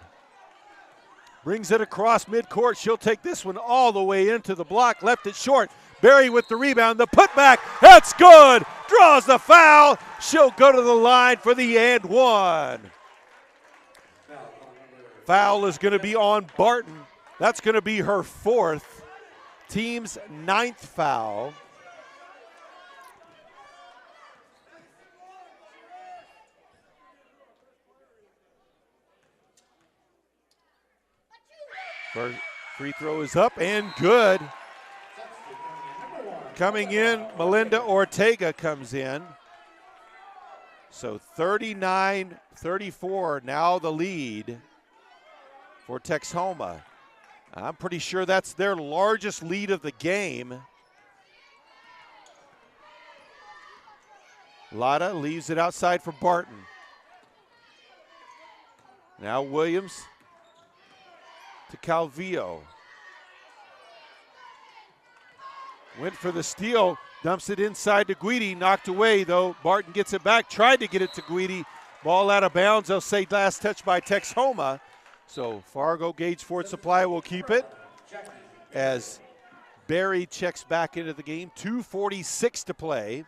Brings it across midcourt. She'll take this one all the way into the block, left it short. Barry with the rebound, the putback, that's good. draws the foul. She'll go to the line for the and one. Foul is going to be on Barton. That's going to be her fourth, team's ninth foul. First free throw is up and good. Coming in, Melinda Ortega comes in. So 39-34, now the lead for Texhoma. I'm pretty sure that's their largest lead of the game. Lotta leaves it outside for Barton. Now Williams to Calvillo. Went for the steal, dumps it inside to Guidi, knocked away though. Barton gets it back, tried to get it to Guidi. Ball out of bounds, they'll say last touch by Texhoma. So Fargo-Gage Ford Supply will keep it as Barry checks back into the game. 2:46 to play.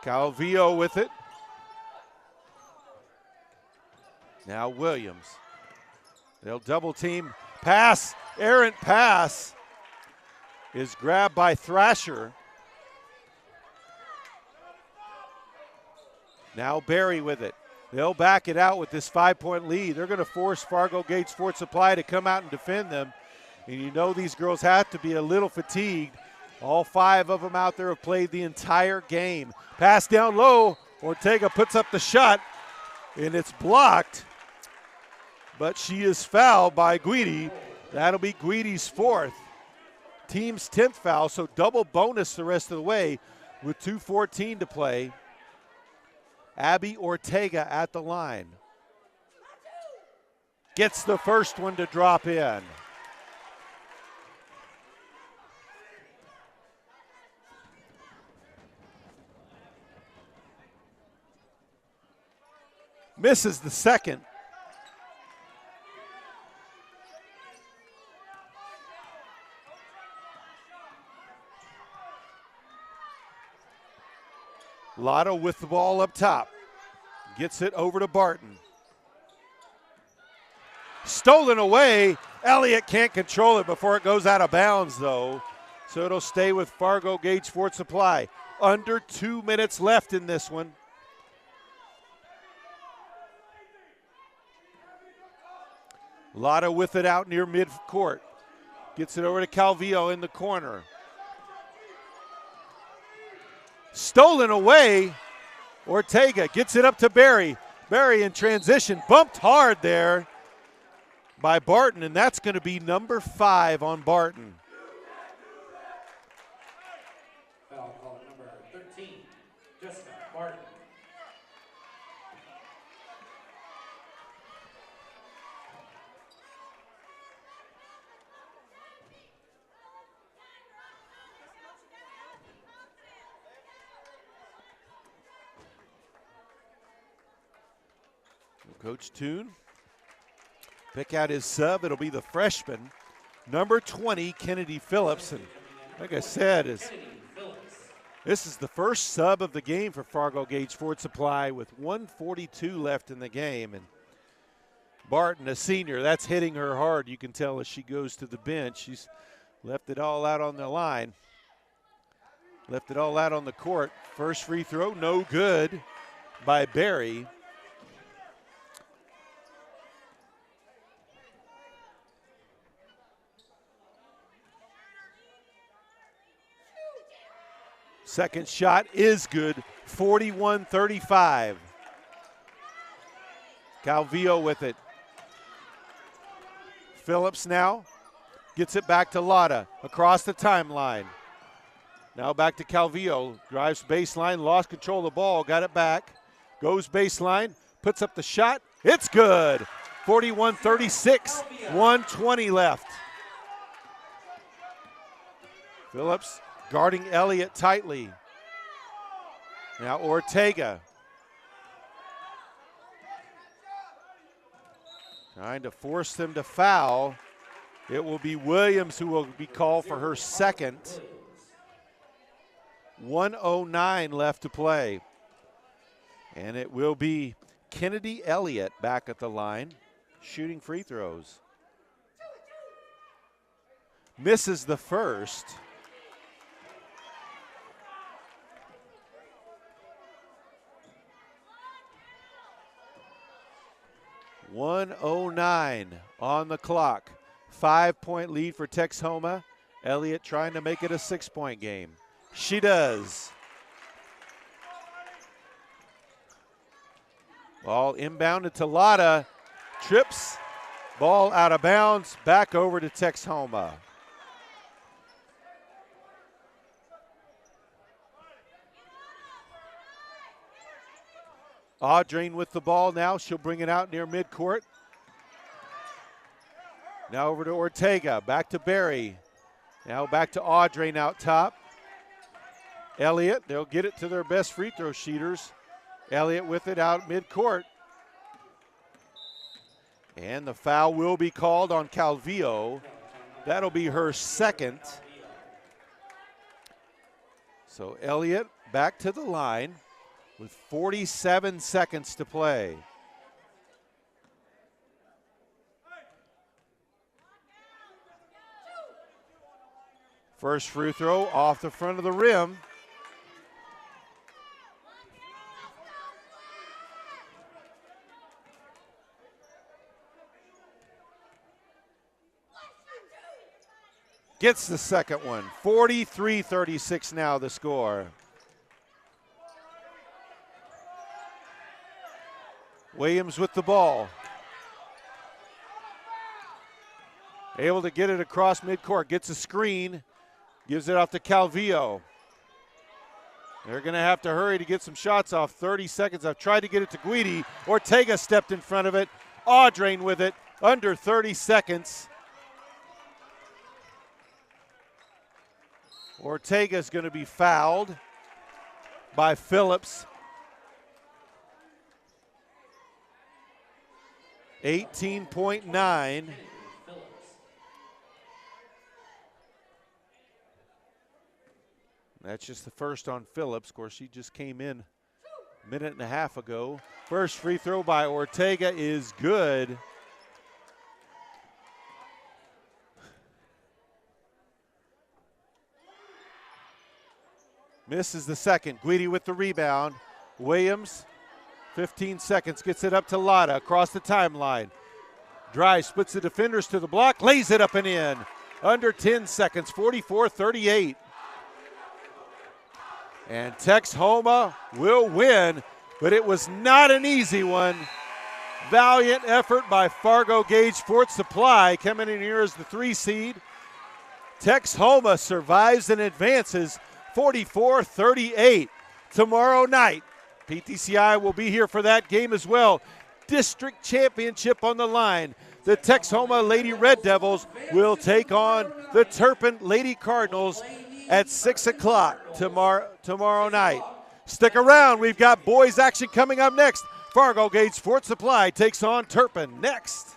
Calvillo with it. Now Williams. They'll double team. Pass, errant pass is grabbed by Thrasher. Now Barry with it. They'll back it out with this 5-point lead. They're going to force Fargo-Gage Ford Supply to come out and defend them. And you know these girls have to be a little fatigued. All five of them out there have played the entire game. Pass down low. Ortega puts up the shot, and it's blocked. But she is fouled by Guidi. That'll be Guidi's fourth. Team's 10th foul, so double bonus the rest of the way with 2:14 to play. Abby Ortega at the line. Gets the first one to drop in. Misses the second. Lotta with the ball up top. Gets it over to Barton. Stolen away. Elliott can't control it before it goes out of bounds, though. So it'll stay with Fargo-Gage Ford Supply. Under 2 minutes left in this one. Lotta with it out near midcourt. Gets it over to Calvillo in the corner. Stolen away. Ortega gets it up to Barry. Barry in transition, bumped hard there by Barton, and that's going to be number 5 on Barton. Foul call number 13, Jessica Barton. Coach Toon pick out his sub. It'll be the freshman, number 20, Kennedy Phillips. And like I said, this is the first sub of the game for Fargo-Gage Ford Supply with 1:42 left in the game. And Barton, a senior, that's hitting her hard. You can tell as she goes to the bench. She's left it all out on the line. Left it all out on the court. First free throw, no good by Barry. Second shot is good, 41-35. Calvillo with it. Phillips now gets it back to Lotta across the timeline. Now back to Calvillo, drives baseline, lost control of the ball, got it back. Goes baseline, puts up the shot, it's good. 41-36, 1:20 left. Phillips guarding Elliott tightly. Now Ortega. Trying to force them to foul. It will be Williams who will be called for her second. 1:09 left to play. And it will be Kennedy Elliott back at the line, shooting free throws. Misses the first. .109 on the clock. 5-point lead for Texhoma. Elliott trying to make it a 6-point game. She does. Ball inbounded to Lotta. Trips. Ball out of bounds. Back over to Texhoma. Audrain with the ball now. She'll bring it out near midcourt. Now over to Ortega. Back to Berry. Now back to Audrain out top. Elliott, they'll get it to their best free throw shooters. Elliott with it out midcourt. And the foul will be called on Calvillo. That'll be her second. So Elliott back to the line with 47 seconds to play. First free throw off the front of the rim. Gets the second one. 43-36 now the score. Williams with the ball. Able to get it across midcourt. Gets a screen. Gives it off to Calvillo. They're going to have to hurry to get some shots off. 30 seconds. I've tried to get it to Guidi. Ortega stepped in front of it. Audrain with it. Under 30 seconds. Ortega's going to be fouled by Phillips. 18.9. That's just the first on Phillips. Of course, she just came in a minute and a half ago. First free throw by Ortega is good. Misses the second. Guidi with the rebound. Williams, 15 seconds, gets it up to Lotta across the timeline. Dry splits the defenders to the block, lays it up and in. Under 10 seconds, 44-38. And Texhoma will win, but it was not an easy one. Valiant effort by Fargo-Gage Sports Supply, coming in here as the 3 seed. Texhoma survives and advances 44-38 tomorrow night. PTCI will be here for that game as well. District championship on the line. The Texhoma Lady Red Devils will take on the Turpin Lady Cardinals at 6 o'clock tomorrow night. Stick around. We've got boys action coming up next. Fargo-Gage Sports Supply takes on Turpin next.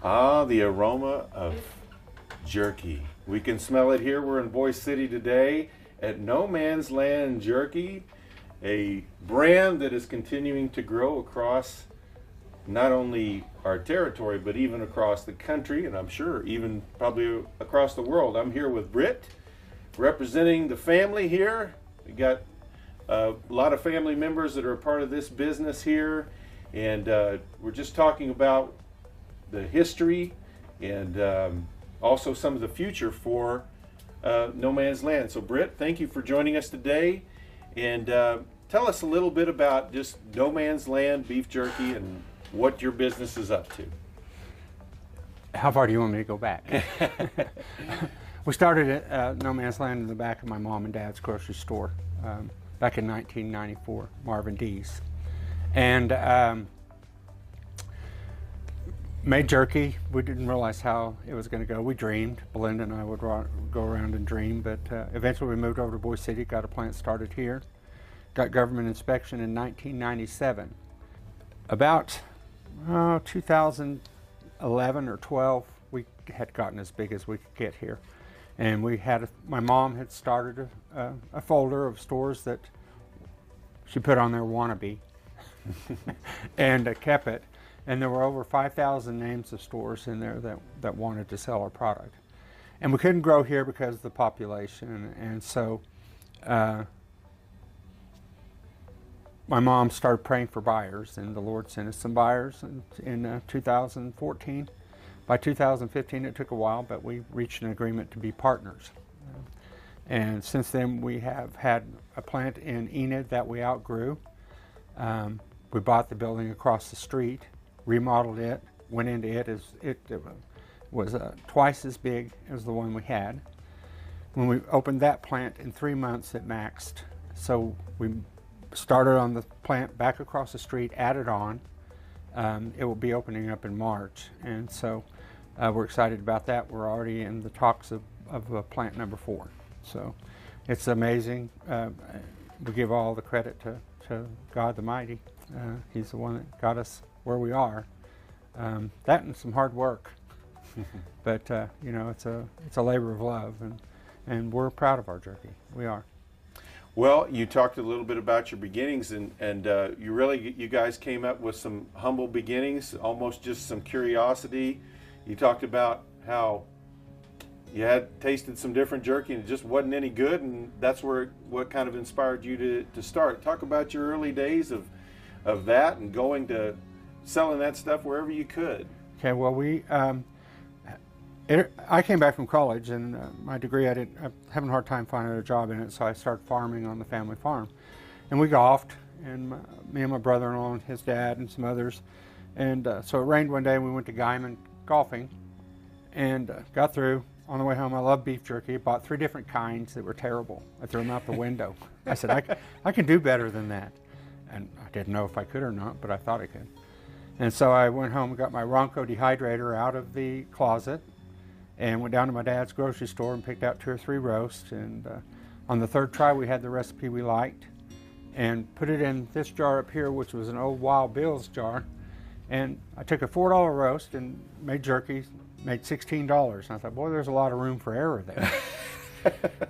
Ah, the aroma of jerky. We can smell it here. We're in Boise City today at No Man's Land Jerky. a brand that is continuing to grow across not only our territory, but even across the country, and I'm sure even probably across the world. I'm here with Britt, representing the family here. We got a lot of family members that are a part of this business here, and we're just talking about the history and also some of the future for No Man's Land. So Britt, thank you for joining us today, and tell us a little bit about just No Man's Land beef jerky and what your business is up to. How far do you want me to go back? We started at No Man's Land in the back of my mom and dad's grocery store back in 1994, Marvin D's. And made jerky. We didn't realize how it was going to go. We dreamed. Belinda and I would go around and dream, but eventually we moved over to Boise City, got a plant started here, got government inspection in 1997. About 2011 or 12, we had gotten as big as we could get here. And we had, my mom had started a folder of stores that she put on there wannabe and kept it. And there were over 5,000 names of stores in there that wanted to sell our product. And we couldn't grow here because of the population. And so my mom started praying for buyers, and the Lord sent us some buyers in 2014. By 2015, it took a while, but we reached an agreement to be partners. And since then, we have had a plant in Enid that we outgrew. We bought the building across the street, remodeled it, went into it. It was twice as big as the one we had. When we opened that plant, in 3 months, it maxed. So we started on the plant back across the street, added on. It will be opening up in March, and so we're excited about that. We're already in the talks of plant number 4. So it's amazing. We give all the credit to God the Mighty. He's the one that got us where we are. That and some hard work, but you know, it's a labor of love, and we're proud of our jerky. We are. Well, you talked a little bit about your beginnings, and you guys came up with some humble beginnings, almost just some curiosity. You talked about how you had tasted some different jerky and it just wasn't any good, and that's what kind of inspired you to start. Talk about your early days of that and going to selling that stuff wherever you could. Okay, well, I came back from college, and my degree, I'm having a hard time finding a job in it, so I started farming on the family farm. And we golfed, and me and my brother-in-law and his dad and some others. And so it rained one day, and we went to Guyman golfing, and got through. On the way home, I love beef jerky. Bought 3 different kinds that were terrible. I threw them out the window. I said, I can do better than that. And I didn't know if I could or not, but I thought I could. And so I went home and got my Ronco dehydrator out of the closet, and went down to my dad's grocery store and picked out 2 or 3 roasts. And on the 3rd try, we had the recipe we liked, and put it in this jar up here, which was an old Wild Bill's jar. And I took a $4 roast and made jerky, made $16. And I thought, boy, there's a lot of room for error there.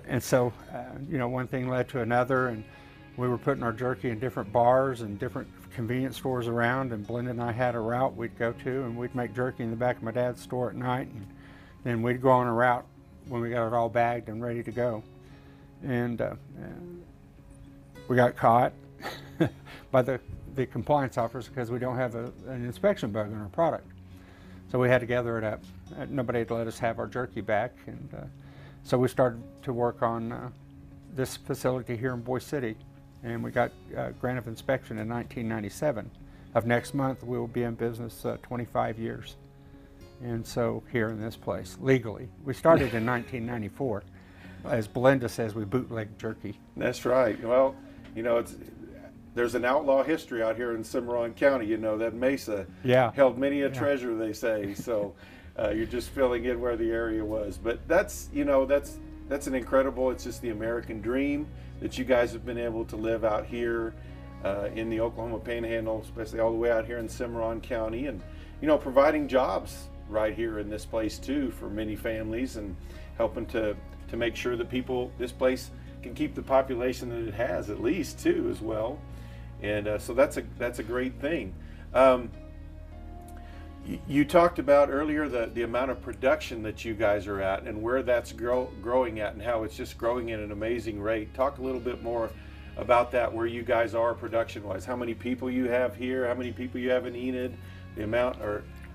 And so, you know, one thing led to another, and we were putting our jerky in different bars and different convenience stores around. And Belinda and I had a route we'd go to, and we'd make jerky in the back of my dad's store at night. And then we'd go on a route when we got it all bagged and ready to go. And we got caught by the compliance officers because we don't have an inspection bug on our product. So we had to gather it up. Nobody had let us have our jerky back. And so we started to work on this facility here in Boise City. And we got grant of inspection in 1997. Of next month, we will be in business 25 years. And so here in this place, legally. We started in 1994. As Belinda says, we bootleg jerky. That's right. Well, you know, there's an outlaw history out here in Cimarron County. You know, that Mesa held many a treasure, they say. So you're just filling in where the area was. But that's an incredible, it's just the American dream that you guys have been able to live out here in the Oklahoma Panhandle, especially all the way out here in Cimarron County, and, you know, providing jobs right here in this place too for many families, and helping to make sure that this place can keep the population that it has at least too as well. And so that's a great thing. You talked about earlier the amount of production that you guys are at and where that's growing at and how it's just growing at an amazing rate. Talk a little bit more about that, where you guys are production-wise. How many people you have here? How many people you have in Enid? The amount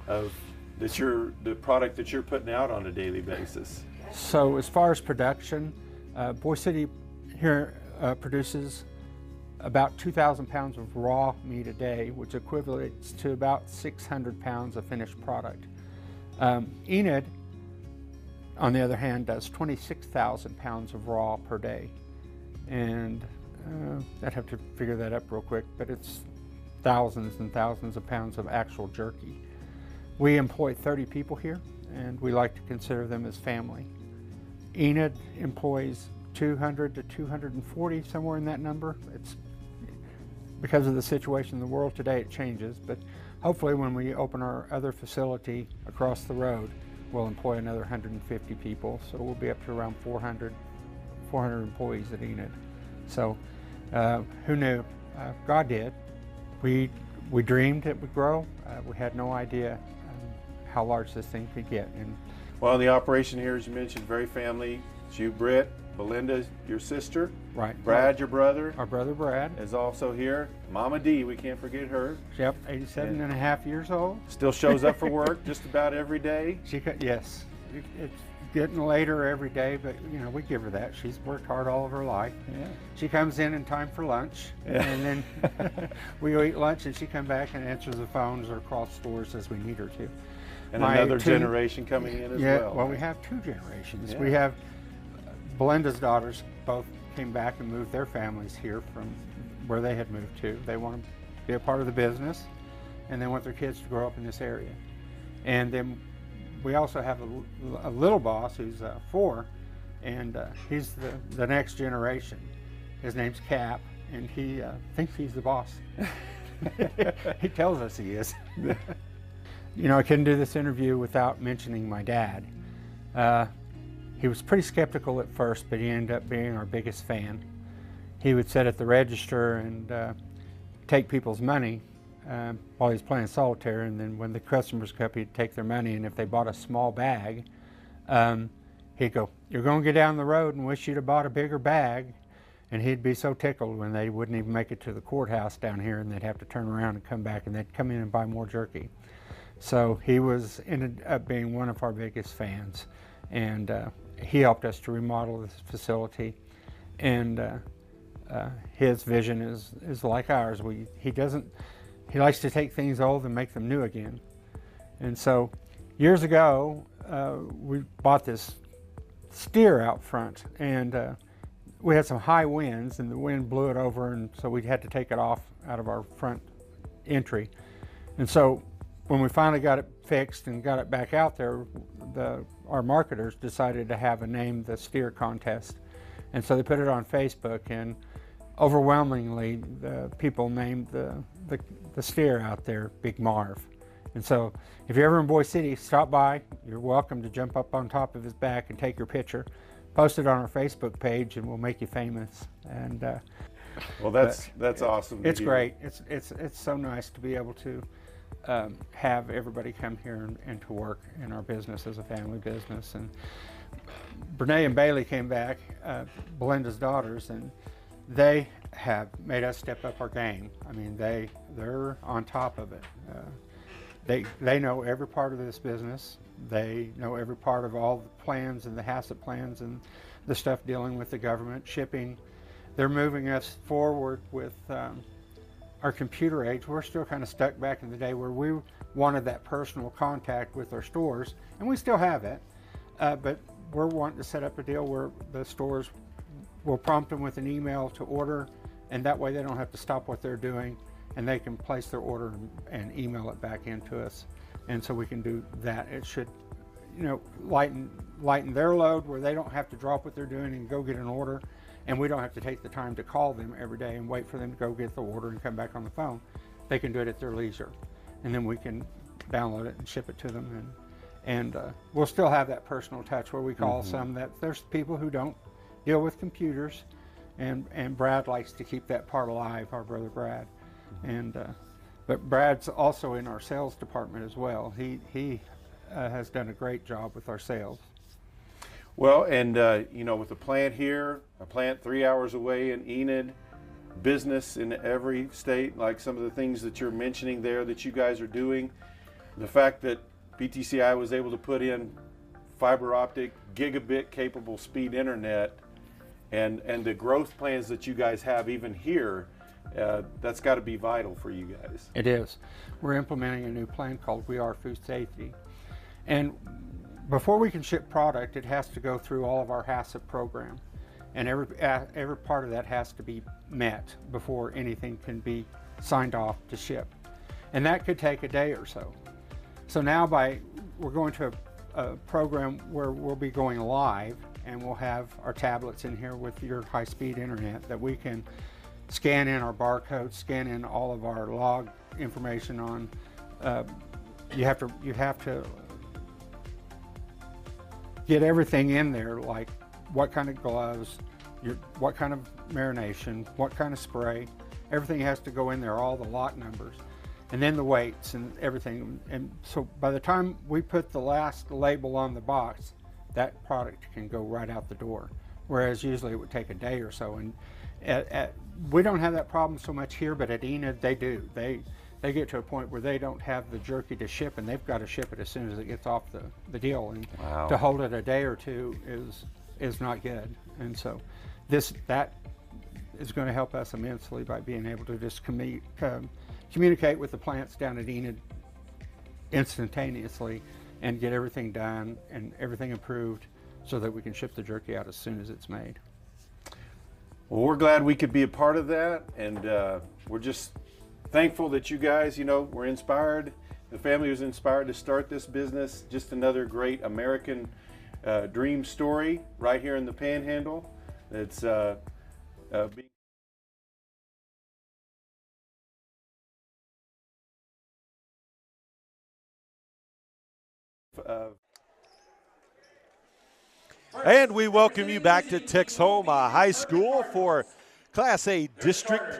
of the product that you're putting out on a daily basis. So as far as production, Boise City here produces about 2,000 pounds of raw meat a day, which equates to about 600 pounds of finished product. Enid, on the other hand, does 26,000 pounds of raw per day. And I'd have to figure that up real quick, but it's thousands and thousands of pounds of actual jerky. We employ 30 people here, and we like to consider them as family. Enid employs 200 to 240, somewhere in that number. It's because of the situation in the world today, it changes, but hopefully when we open our other facility across the road, we'll employ another 150 people, so we'll be up to around 400 employees at Enid. So who knew? God did. We dreamed it would grow. We had no idea how large this thing could get. And well, the operation here, as you mentioned, very family. It's you, Britt, Belinda, your sister. Right. Brad, your brother. Our brother Brad is also here. Mama D, we can't forget her. Yep, 87 and a half years old. Still shows up for work just about every day. Yes. It's getting later every day, but you know, we give her that. She's worked hard all of her life. Yeah. She comes in time for lunch, yeah. And then we eat lunch, and she comes back and answers the phones or calls stores as we need her to. And another generation coming in as well. Well, we have two generations. Yeah. We have Belinda's daughters both came back and moved their families here from where they had moved to. They want to be a part of the business, and they want their kids to grow up in this area. And then we also have a little boss who's 4, and he's the next generation. His name's Cap, and he thinks he's the boss. He tells us he is. You know, I couldn't do this interview without mentioning my dad. He was pretty skeptical at first, but he ended up being our biggest fan. He would sit at the register and take people's money while he was playing solitaire, and then when the customers come up, he'd take their money, and if they bought a small bag, he'd go, "You're going to get down the road and wish you'd have bought a bigger bag." And he'd be so tickled when they wouldn't even make it to the courthouse down here, and they'd have to turn around and come back, and they'd come in and buy more jerky. So he ended up being one of our biggest fans, and he helped us to remodel this facility. And his vision is like ours. He likes to take things old and make them new again. And so years ago, we bought this steer out front, and we had some high winds, and the wind blew it over, and so we had to take it off out of our front entry. And so when we finally got it fixed and got it back out there, our marketers decided to have a Name the Steer contest. And so they put it on Facebook, and overwhelmingly the people named the steer out there Big Marv. And so if you're ever in Boise City, stop by. You're welcome to jump up on top of his back and take your picture. Post it on our Facebook page, and we'll make you famous. And well, that's awesome. It's great. It's so nice to be able to have everybody come here and to work in our business as a family business. And Brene and Bailey came back, Belinda's daughters, and they have made us step up our game. I mean, they're on top of it. They know every part of this business. They know every part of all the plans and the HACCP plans and the stuff dealing with the government, shipping. They're moving us forward with our computer age. We're still kind of stuck back in the day where we wanted that personal contact with our stores, and we still have it, but we're wanting to set up a deal where the stores will prompt them with an email to order, and that way they don't have to stop what they're doing, and they can place their order and email it back into us. And so we can do that. It should, you know, lighten their load where they don't have to drop what they're doing and go get an order, and we don't have to take the time to call them every day and wait for them to go get the order and come back on the phone. They can do it at their leisure, and then we can download it and ship it to them. And we'll still have that personal touch where we call some that there's people who don't deal with computers, and Brad likes to keep that part alive, our brother Brad. And but Brad's also in our sales department as well. He has done a great job with our sales. Well, and you know, with the plant here, a plant 3 hours away in Enid, business in every state, like some of the things that you're mentioning there that you guys are doing, the fact that PTCI was able to put in fiber optic, gigabit capable speed internet, and the growth plans that you guys have even here, that's got to be vital for you guys. It is. We're implementing a new plan called We Are Food Safety. And before we can ship product, it has to go through all of our HACCP program. And every part of that has to be met before anything can be signed off to ship. And that could take a day or so. So now we're going to a program where we'll be going live, and we'll have our tablets in here with your high-speed internet that we can scan in our barcodes, scan in all of our log information on. You have to get everything in there, like what kind of gloves, what kind of marination, what kind of spray. Everything has to go in there, all the lot numbers, and then the weights and everything. And so by the time we put the last label on the box, that product can go right out the door, whereas usually it would take a day or so. And we don't have that problem so much here, but at Enid they do. They get to a point where they don't have the jerky to ship, and they've got to ship it as soon as it gets off the deal. And wow. To hold it a day or two is not good. And so that is going to help us immensely by being able to just communicate with the plants down at Enid instantaneously and get everything done and everything approved so that we can ship the jerky out as soon as it's made. Well, we're glad we could be a part of that, and we're just thankful that you guys, were inspired. The family was inspired to start this business. Just another great American dream story right here in the Panhandle. It's being and we welcome you back to Texhoma High School for Class A District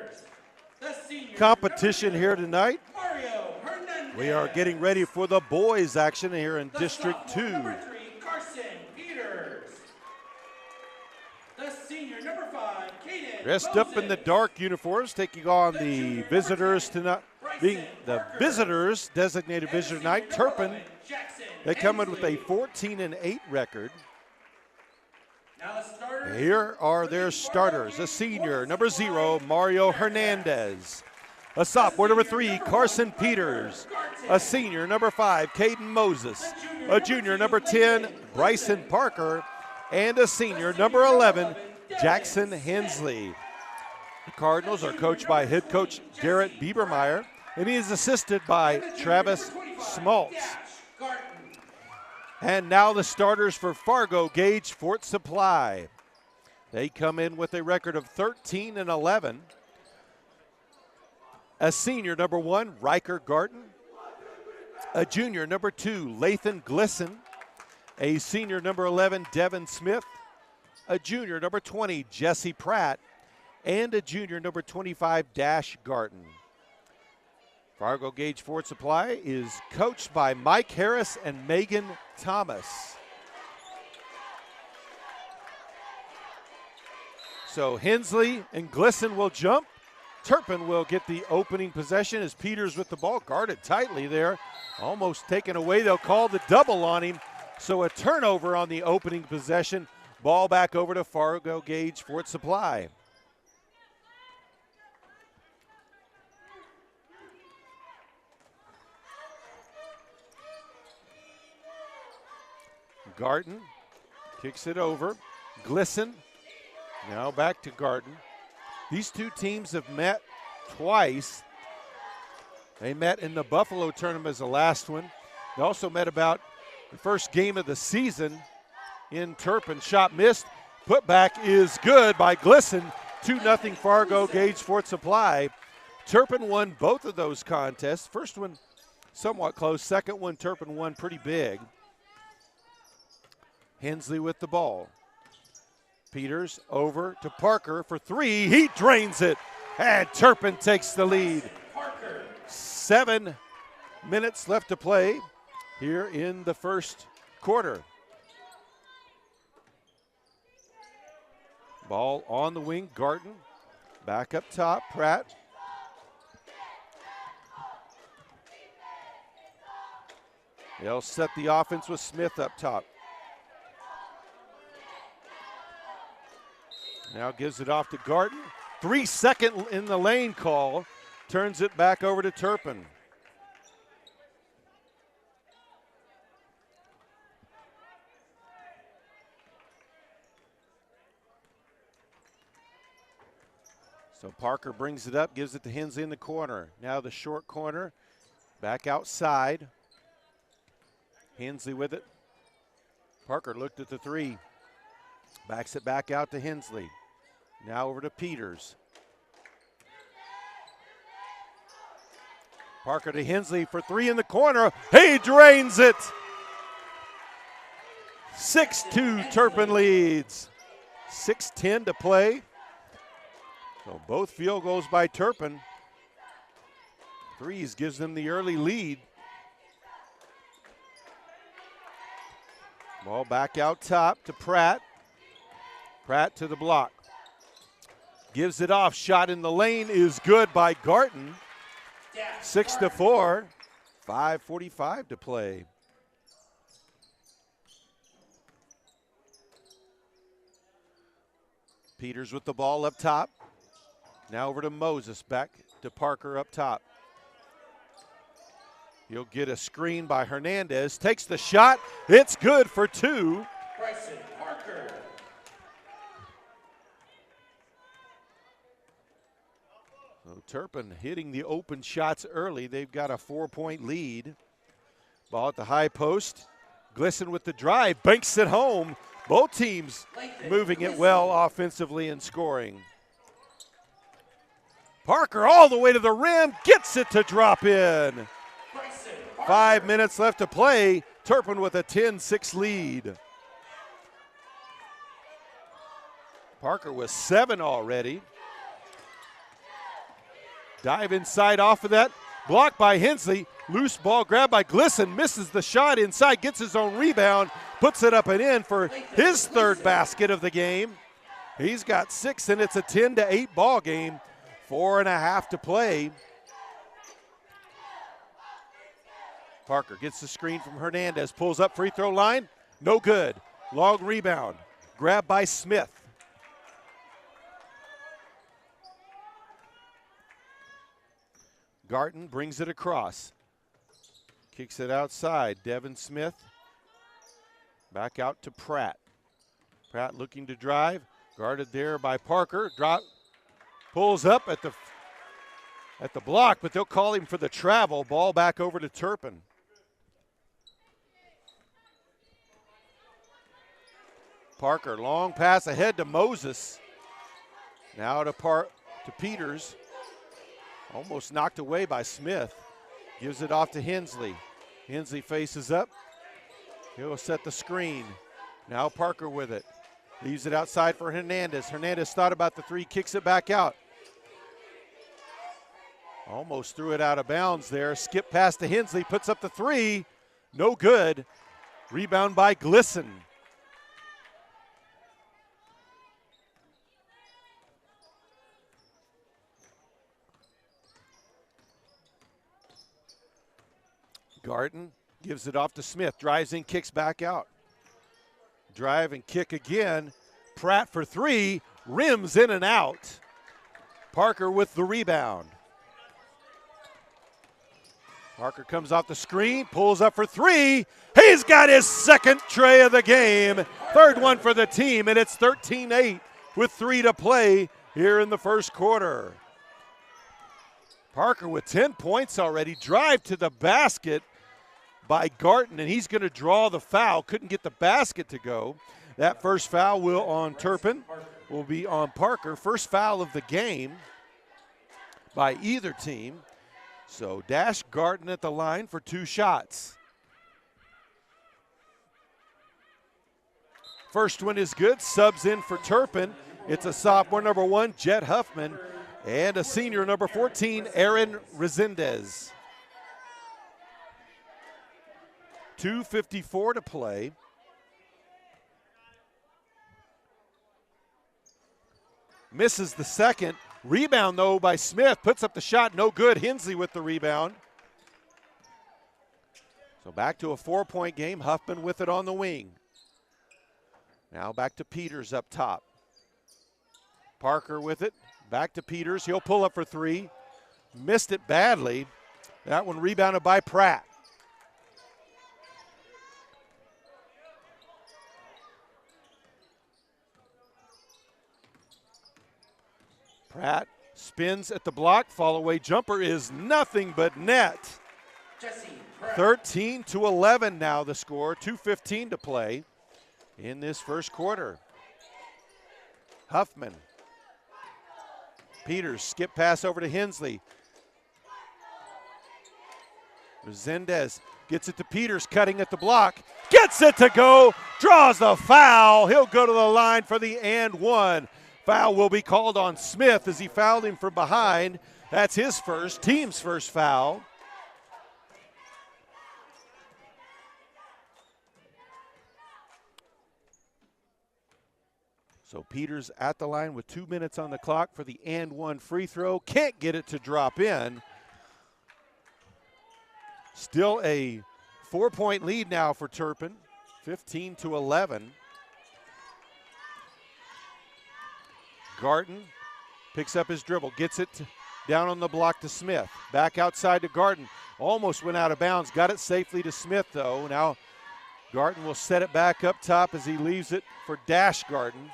competition here tonight. We are getting ready for the boys action here in District 2. Dressed up in the dark uniforms, taking on the visitors tonight, being the visitors, designated visitor tonight, Turpin. They come in with a 14-8 record. Here are their starters. A senior, number 0, Mario Hernandez. A sophomore, number 3, Carson Peters. A senior, number 5, Caden Moses. A junior, number 10, Bryson Parker. And a senior, number 11, Jackson Hensley. The Cardinals are coached by head coach Garrett Biebermeyer, and he is assisted by Travis Smaltz. And now the starters for Fargo-Gage Fort Supply. They come in with a record of 13-11. A senior, number 1, Riker Garten. A junior, number 2, Lathan Glisson. A senior, number 11, Devin Smith. A junior, number 20, Jesse Pratt. And a junior, number 25, Dash Garten. Fargo-Gage Fort Supply is coached by Mike Harris and Megan Thomas. So Hensley and Glisson will jump. Turpin will get the opening possession as Peters with the ball, guarded tightly there, almost taken away. They'll call the double on him. So a turnover on the opening possession. Ball back over to Fargo-Gage Fort Supply. Garten kicks it over. Glisson now back to Garten. These two teams have met twice. They met in the Buffalo tournament as the last one. They also met about the first game of the season in Turpin. Shot missed. Putback is good by Glisson. 2-0 Fargo-Gage Fort Supply. Turpin won both of those contests. First one somewhat close. Second one Turpin won pretty big. Hensley with the ball. Peters over to Parker for three. He drains it, and Turpin takes the lead. 7 minutes left to play here in the first quarter. Ball on the wing, Garten. Back up top, Pratt. They'll set the offense with Smith up top. Now gives it off to Garten. 3 second in the lane call. Turns it back over to Turpin. So Parker brings it up, gives it to Hensley in the corner. Now the short corner, back outside. Hensley with it. Parker looked at the three. Backs it back out to Hensley. Now over to Peters. Parker to Hensley for three in the corner. He drains it. 6-2 Turpin leads. 6:10 to play. So both field goals by Turpin. Threes gives them the early lead. Ball back out top to Pratt. Pratt to the block. Gives it off. Shot in the lane is good by Garten. 6-4. 5:45 to play. Peters with the ball up top. Now over to Moses. Back to Parker up top. He'll get a screen by Hernandez. Takes the shot. It's good for two. Bryson Parker. So Turpin hitting the open shots early. They've got a 4-point lead. Ball at the high post. Glisson with the drive. Banks it home. Both teams moving it well offensively and scoring. Parker all the way to the rim. Gets it to drop in. 5 minutes left to play. Turpin with a 10-6 lead. Parker with 7 already. Dive inside off of that. Blocked by Hensley. Loose ball grabbed by Glisson. Misses the shot inside. Gets his own rebound. Puts it up and in for his third basket of the game. He's got 6, and it's a 10-8 ball game. 4.5 to play. Parker gets the screen from Hernandez. Pulls up free throw line. No good. Long rebound. Grabbed by Smith. Garten brings it across. Kicks it outside. Devin Smith. Back out to Pratt. Pratt looking to drive. Guarded there by Parker. Drop. Pulls up at the block, but they'll call him for the travel. Ball back over to Turpin. Parker, long pass ahead to Moses. Now to Peters. Almost knocked away by Smith. Gives it off to Hensley. Hensley faces up. He'll set the screen. Now Parker with it. Leaves it outside for Hernandez. Hernandez thought about the three, kicks it back out. Almost threw it out of bounds there. Skip pass to Hensley, puts up the three. No good. Rebound by Glisson. Garten gives it off to Smith. Drives in, kicks back out. Drive and kick again. Pratt for three. Rims in and out. Parker with the rebound. Parker comes off the screen, pulls up for three. He's got his second tray of the game. Third one for the team, and it's 13-8 with 3 to play here in the first quarter. Parker with 10 points already. Drive to the basket by Garten, and he's going to draw the foul. Couldn't get the basket to go. That first foul will be on Parker. First foul of the game by either team. So Dash Garten at the line for 2 shots. First one is good. Subs in for Turpin. It's a sophomore, number 1, Jet Huffman, and a senior, number 14, Aaron Resendez. 2:54 to play. Misses the second. Rebound, though, by Smith. Puts up the shot, no good. Hensley with the rebound. So back to a 4-point game. Huffman with it on the wing. Now back to Peters up top. Parker with it. Back to Peters. He'll pull up for 3. Missed it badly. That one rebounded by Pratt. Pratt spins at the block. Fall away jumper is nothing but net. 13-11 now the score. 2:15 to play in this first quarter. Huffman. Peters, skip pass over to Hensley. Resendez gets it to Peters, cutting at the block. Gets it to go, draws the foul. He'll go to the line for the and one. Foul will be called on Smith as he fouled him from behind. That's his first, team's first foul. So Peters at the line with 2 minutes on the clock for the and one free throw. Can't get it to drop in. Still a 4-point lead now for Turpin, 15-11. Garten picks up his dribble, gets it down on the block to Smith. Back outside to Garten. Almost went out of bounds. Got it safely to Smith, though. Now Garten will set it back up top as he leaves it for Dash Garten.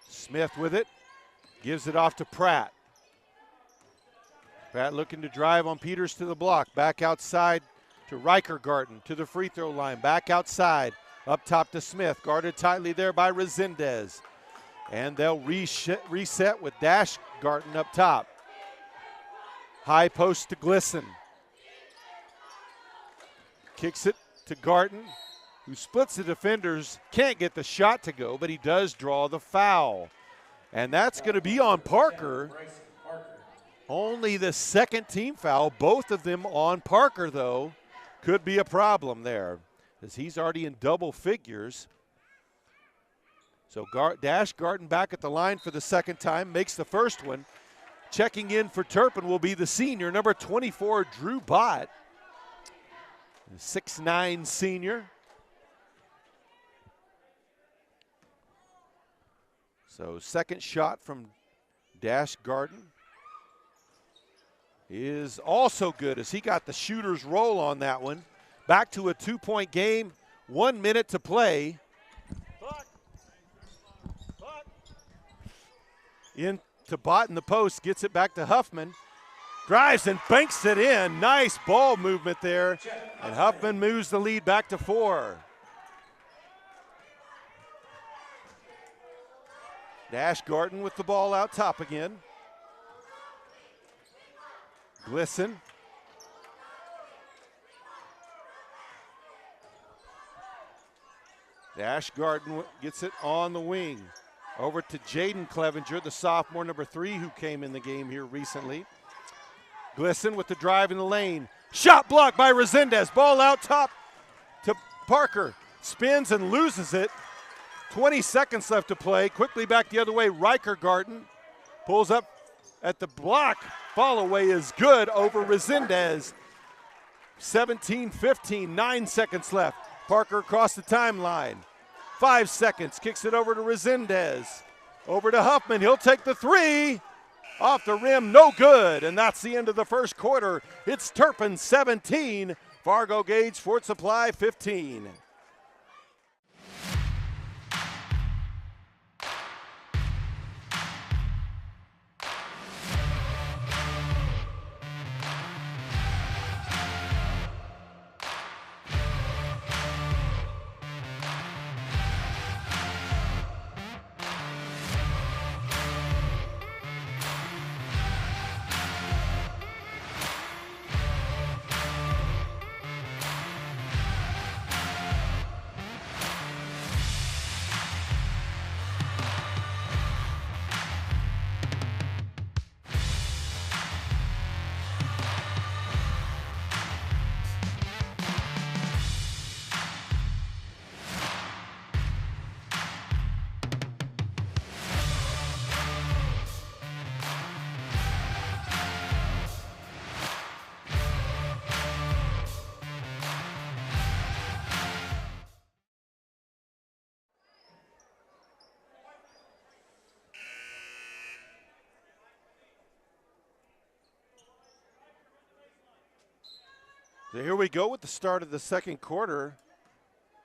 Smith with it. Gives it off to Pratt. Pratt looking to drive on Peters to the block. Back outside to Riker Garten to the free throw line. Back outside. Up top to Smith. Guarded tightly there by Resendez. And they'll reset with Dash Garten up top. High post to Glisson. Kicks it to Garten, who splits the defenders. Can't get the shot to go, but he does draw the foul. And that's going to be on Parker. Only the second team foul. Both of them on Parker, though. Could be a problem there, as he's already in double figures. So Dash Garten back at the line for the second time. Makes the first one. Checking in for Turpin will be the senior, number 24, Drew Bott. 6'9" senior. So second shot from Dash Garten is also good as he got the shooter's roll on that one. Back to a 2-point game, 1 minute to play. In to Bott in the post, gets it back to Huffman. Drives and banks it in. Nice ball movement there. And Huffman moves the lead back to 4. Dash Garten with the ball out top again. Glisson. Dash Garten gets it on the wing. Over to Jaden Clevenger, the sophomore, number 3, who came in the game here recently. Glisson with the drive in the lane. Shot blocked by Resendez. Ball out top to Parker. Spins and loses it. 20 seconds left to play. Quickly back the other way. Riker Garten pulls up at the block. Fall away is good over Resendez. 17-15, 9 seconds left. Parker across the timeline. 5 seconds, kicks it over to Resendez. Over to Huffman, he'll take the 3. Off the rim, no good. And that's the end of the first quarter. It's Turpin 17, Fargo-Gage Fort Supply 15. So here we go with the start of the second quarter.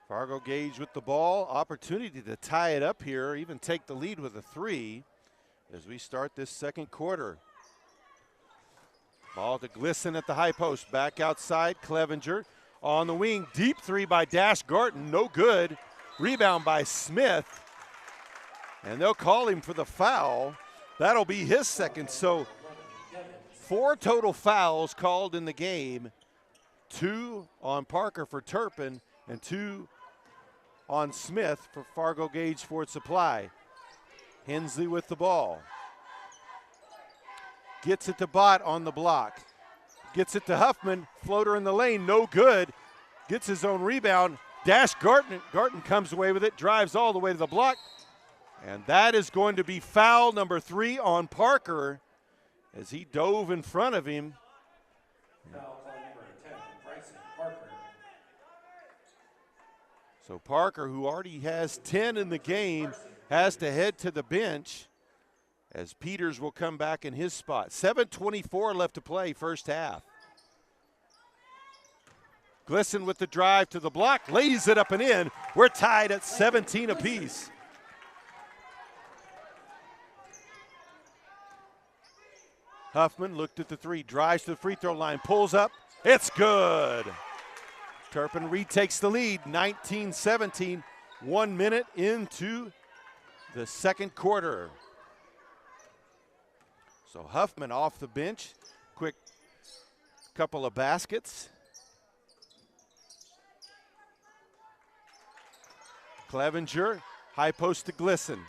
Fargo-Gage with the ball. Opportunity to tie it up here, even take the lead with a 3 as we start this second quarter. Ball to Glisson at the high post. Back outside, Clevenger on the wing. Deep 3 by Dash Garton, no good. Rebound by Smith. And they'll call him for the foul. That'll be his second. So 4 total fouls called in the game. 2 on Parker for Turpin and 2 on Smith for Fargo-Gage Ford Supply. Hensley with the ball. Gets it to Bott on the block. Gets it to Huffman. Floater in the lane, no good. Gets his own rebound. Dash Garton. Garton comes away with it, drives all the way to the block. And that is going to be foul number 3 on Parker as he dove in front of him. Foul call number 10, Bryson Parker. So Parker, who already has 10 in the game, has to head to the bench as Peters will come back in his spot. 7:24 left to play, first half. Glisson with the drive to the block, lays it up and in. We're tied at 17 apiece. Huffman looked at the 3, drives to the free throw line, pulls up, it's good. Turpin retakes the lead, 19-17, 1 minute into the second quarter. So Huffman off the bench, quick couple of baskets. Clevenger, high post to Glisson.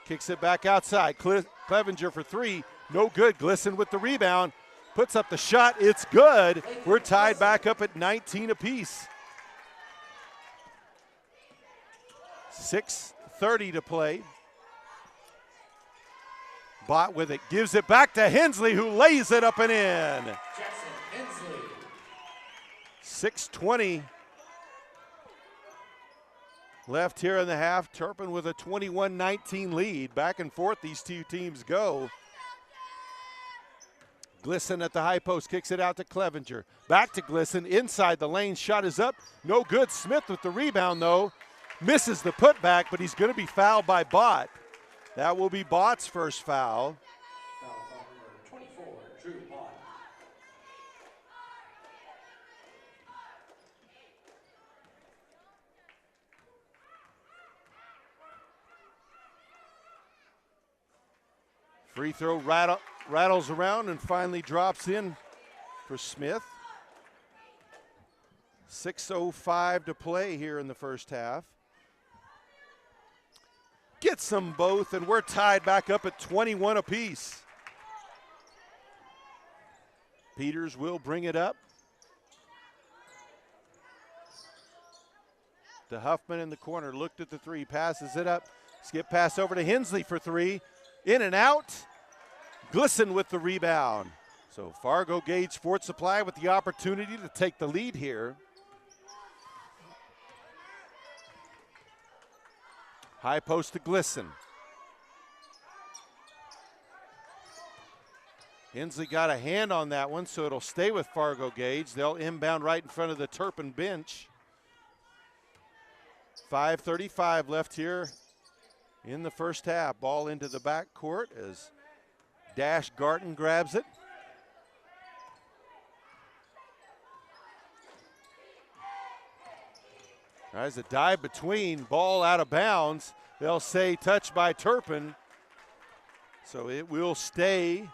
Kicks it back outside. Clevenger for 3, no good. Glisson with the rebound, puts up the shot, it's good. We're tied back up at 19 apiece. 6:30 to play. Bott with it, gives it back to Hensley, who lays it up and in. Jackson Hensley. 6:20 left here in the half. Turpin with a 21-19 lead. Back and forth these two teams go. Glisson at the high post, kicks it out to Clevenger. Back to Glisson, inside the lane, shot is up, no good. Smith with the rebound though, misses the putback, but he's gonna be fouled by Bott. That will be Bott's first foul. Foul call number 24, Drew Bott. Free throw rattles around and finally drops in for Smith. 6:05 to play here in the first half. Gets them both, and we're tied back up at 21 apiece. Peters will bring it up. To Huffman in the corner, looked at the 3, passes it up. Skip pass over to Hensley for 3. In and out. Glisson with the rebound. So Fargo-Gage Ford Supply with the opportunity to take the lead here. High post to Glisson. Hensley got a hand on that one, so it'll stay with Fargo-Gage. They'll inbound right in front of the Turpin bench. 5:35 left here in the first half. Ball into the back court as Dash Garton grabs it. There's a dive between, ball out of bounds. They'll say touched by Turpin. So it will stay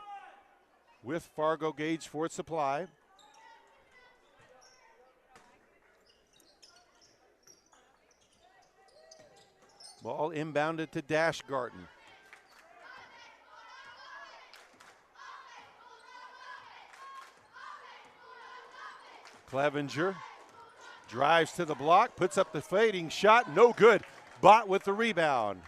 with Fargo-Gage Ford Supply. Ball inbounded to Dash Garton. Clevenger drives to the block, puts up the fading shot, no good. Bott with the rebound.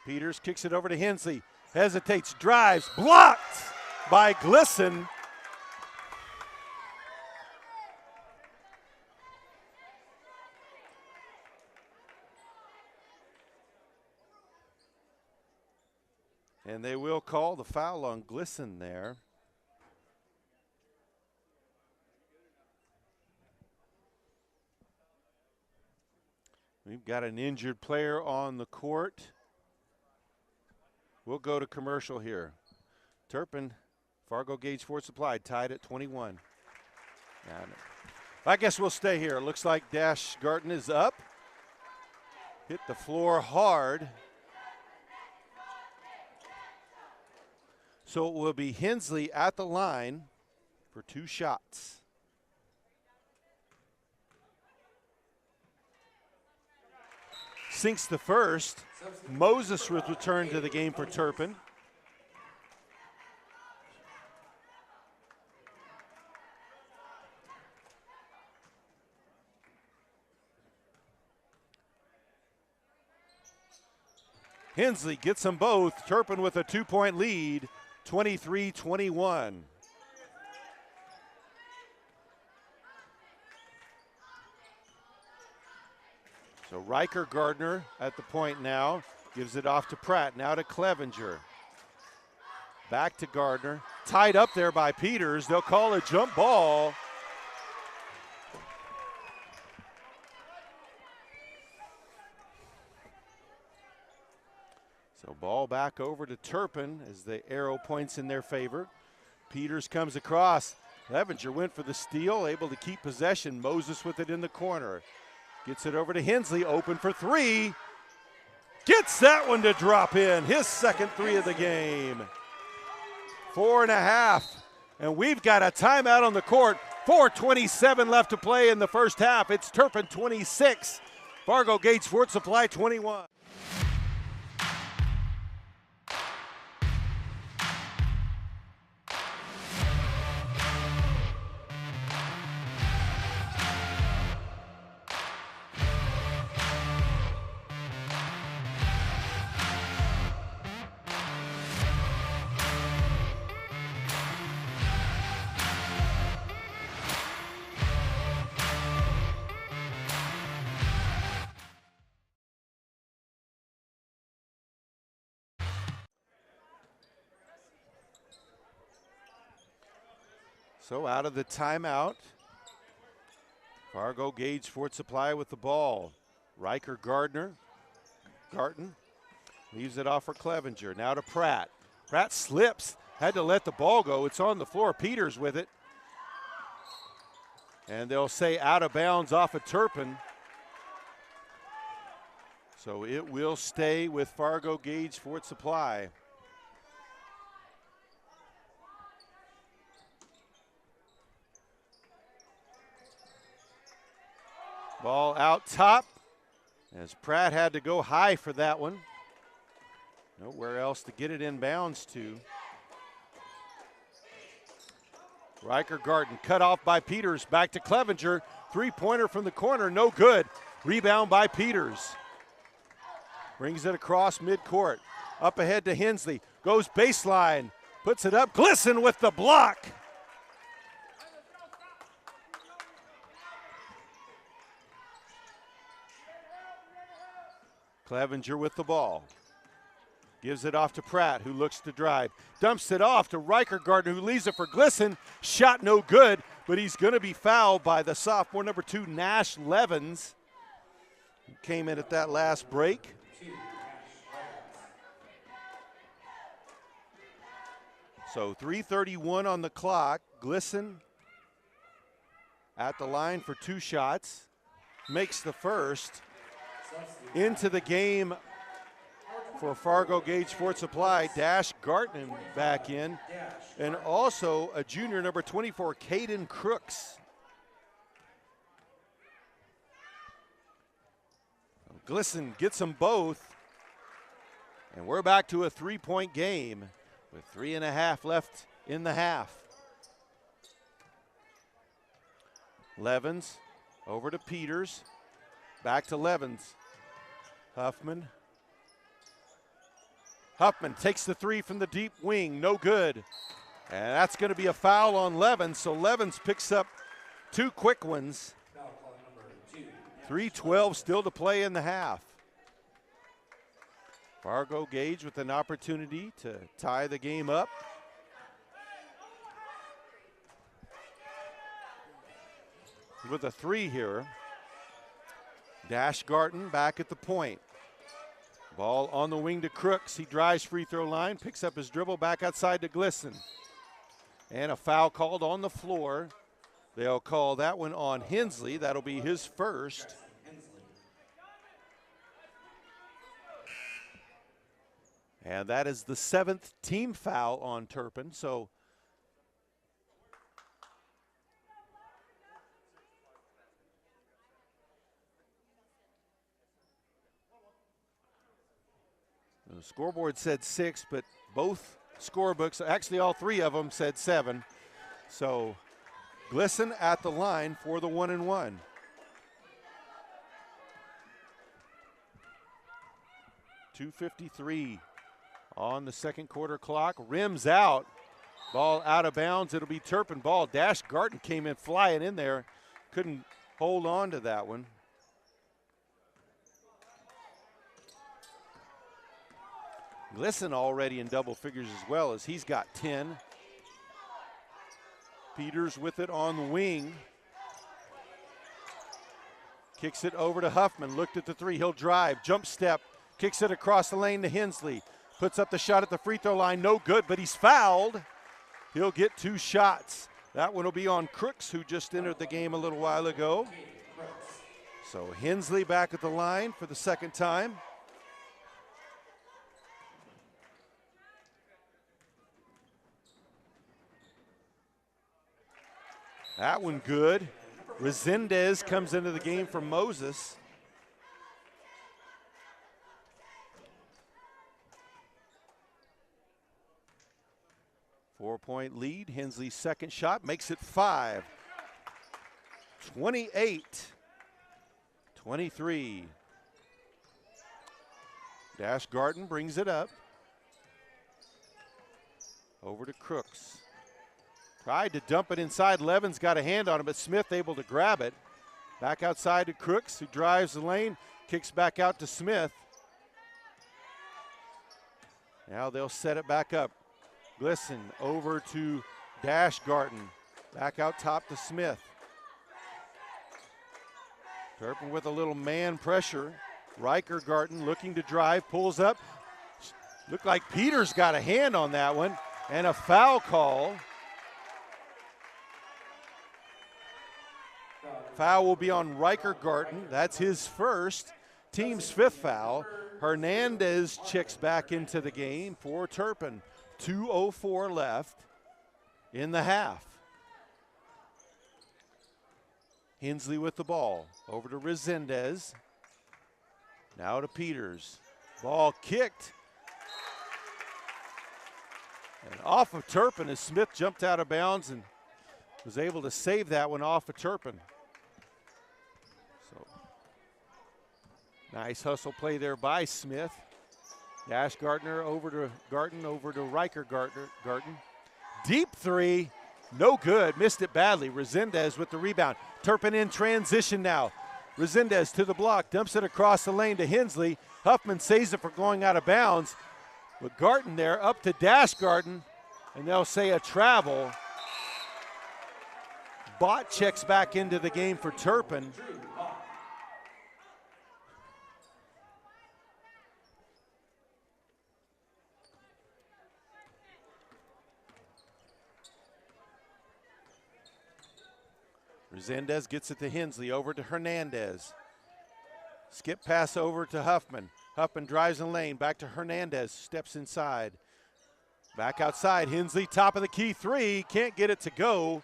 Peters kicks it over to Hensley, hesitates, drives, blocked by Glisson. And they will call the foul on Glisson there. We've got an injured player on the court. We'll go to commercial here. Turpin, Fargo-Gage Ford Supply tied at 21. And I guess we'll stay here. It looks like Dash Garten is up. Hit the floor hard. So it will be Hensley at the line for 2 shots. Sinks the first. Moses with return to the game for Turpin. Hensley gets them both. Turpin with a 2-point lead, 23-21. So Riker Gardner at the point now, gives it off to Pratt, now to Clevenger. Back to Gardner, tied up there by Peters. They'll call a jump ball. So ball back over to Turpin as the arrow points in their favor. Peters comes across. Clevenger went for the steal, able to keep possession. Moses with it in the corner. Gets it over to Hensley, open for 3. Gets that one to drop in. His second 3 of the game. 4.5. And we've got a timeout on the court. 4:27 left to play in the first half. It's Turpin 26, Fargo-Gage Ford Supply 21. So out of the timeout, Fargo-Gage Ford Supply with the ball. Riker Garten leaves it off for Clevenger. Now to Pratt. Pratt slips, had to let the ball go. It's on the floor. Peters with it. And they'll say out of bounds off of Turpin. So it will stay with Fargo-Gage Ford Supply. Ball out top as Pratt had to go high for that one. Nowhere else to get it in bounds to. Riker Garten cut off by Peters. Back to Clevenger. 3-pointer from the corner, no good. Rebound by Peters. Brings it across midcourt. Up ahead to Hensley. Goes baseline. Puts it up. Glisson with the block. Clevenger with the ball. Gives it off to Pratt, who looks to drive. Dumps it off to Riker Gardner, who leaves it for Glisson. Shot no good, but he's going to be fouled by the sophomore, number 2, Nash Levens, who came in at that last break. So 3:31 on the clock. Glisson at the line for 2 shots. Makes the first. Into the game for Fargo-Gage Ford Supply, Dash Garten back in, and also a junior, number 24, Caden Crooks. Glisson gets them both, and we're back to a 3-point game with 3.5 left in the half. Levens over to Peters, back to Levens. Huffman takes the 3 from the deep wing, no good. And that's going to be a foul on Levens, so Levens picks up 2 quick ones. 3:12 still to play in the half. Fargo-Gage with an opportunity to tie the game up. With a 3 here. Dash Garten back at the point. Ball on the wing to Crooks. He drives free throw line, picks up his dribble back outside to Glisson. And a foul called on the floor. They'll call that one on Hensley. That'll be his first. And that is the 7th team foul on Turpin. So the scoreboard said 6, but both scorebooks, actually all 3 of them, said 7. So Glisson at the line for the 1-and-1. .253 on the second quarter clock. Rims out. Ball out of bounds. It'll be Turpin ball. Dash Garten came in flying in there. Couldn't hold on to that one. Glisson already in double figures as well, as he's got 10. Peters with it on the wing. Kicks it over to Huffman. Looked at the 3. He'll drive. Jump step. Kicks it across the lane to Hensley. Puts up the shot at the free throw line. No good, but he's fouled. He'll get 2 shots. That one will be on Crooks, who just entered the game a little while ago. So Hensley back at the line for the second time. That one good. Resendez comes into the game for Moses. Four-point lead. Hensley's second shot makes it 5. 28-23. Dash Garten brings it up. Over to Crooks. Tried to dump it inside. Levin's got a hand on it, but Smith able to grab it. Back outside to Crooks, who drives the lane, kicks back out to Smith. Now they'll set it back up. Glisson over to Dash Garten. Back out top to Smith. Turpin with a little man pressure. Riker Garten looking to drive, pulls up. Looked like Peters got a hand on that one, and a foul call. Foul will be on Riker Garten. That's his first, team's 5th foul. Hernandez checks back into the game for Turpin. 2:04 left in the half. Hensley with the ball. Over to Resendez. Now to Peters. Ball kicked. And off of Turpin as Smith jumped out of bounds and was able to save that one off of Turpin. So nice hustle play there by Smith. Dash Garten over to Riker Garten. Deep 3, no good, missed it badly. Resendez with the rebound. Turpin in transition now. Resendez to the block, dumps it across the lane to Hensley. Huffman saves it for going out of bounds. With Garten there, up to Dash Garten, and they'll say a travel. Bott checks back into the game for Turpin. Resendez gets it to Hensley, over to Hernandez. Skip pass over to Huffman. Huffman drives in the lane, back to Hernandez, steps inside. Back outside, Hensley, top of the key 3, can't get it to go.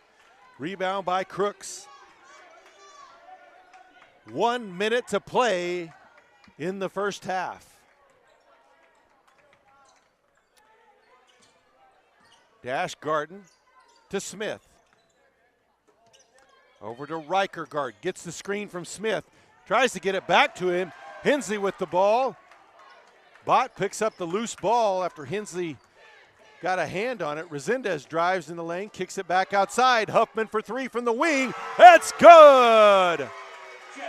Rebound by Crooks. 1 minute to play in the first half. Dash Garten to Smith. Over to Riker Garten, gets the screen from Smith. Tries to get it back to him. Hensley with the ball. Bott picks up the loose ball after Hensley got a hand on it. Resendez drives in the lane, kicks it back outside. Huffman for 3 from the wing. That's good!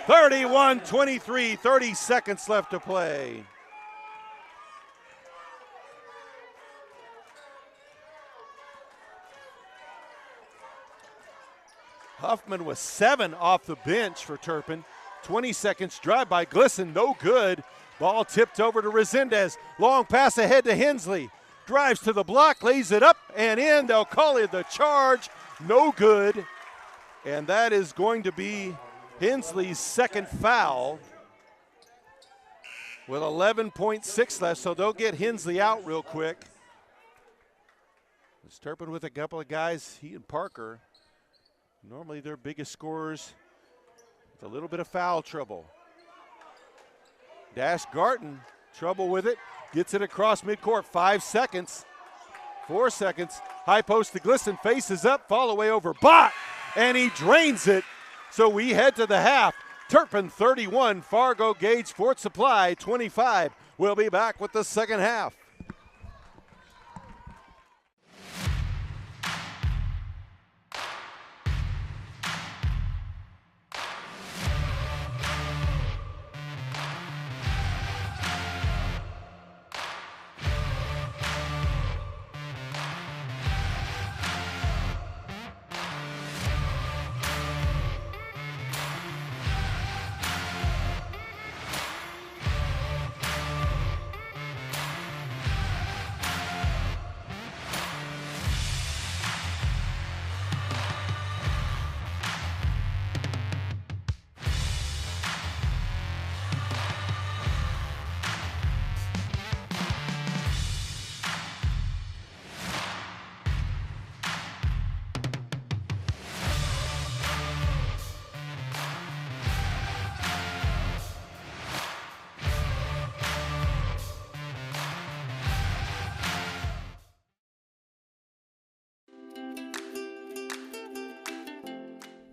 31-23, 30 seconds left to play. Huffman with 7 off the bench for Turpin. 20 seconds. Drive by Glisson, no good. Ball tipped over to Resendez. Long pass ahead to Hensley. Drives to the block, lays it up and in. They'll call it the charge. No good. And that is going to be Hensley's second foul with 11.6 left, so they'll get Hensley out real quick. Turpin with a couple of guys, he and Parker, normally their biggest scorers, with a little bit of foul trouble. Dash Garten, trouble with it, gets it across midcourt, 5 seconds, 4 seconds. High post to Glisson, faces up, fall away over Bott, and he drains it. So we head to the half. Turpin 31, Fargo-Gage Fort Supply 25. We'll be back with the second half.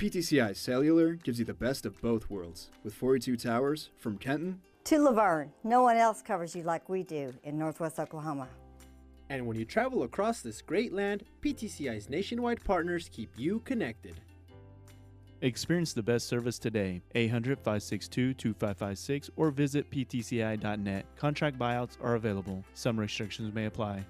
PTCI Cellular gives you the best of both worlds with 42 towers from Kenton to Laverne. No one else covers you like we do in Northwest Oklahoma. And when you travel across this great land, PTCI's nationwide partners keep you connected. Experience the best service today. 800-562-2556 or visit ptci.net. Contract buyouts are available. Some restrictions may apply.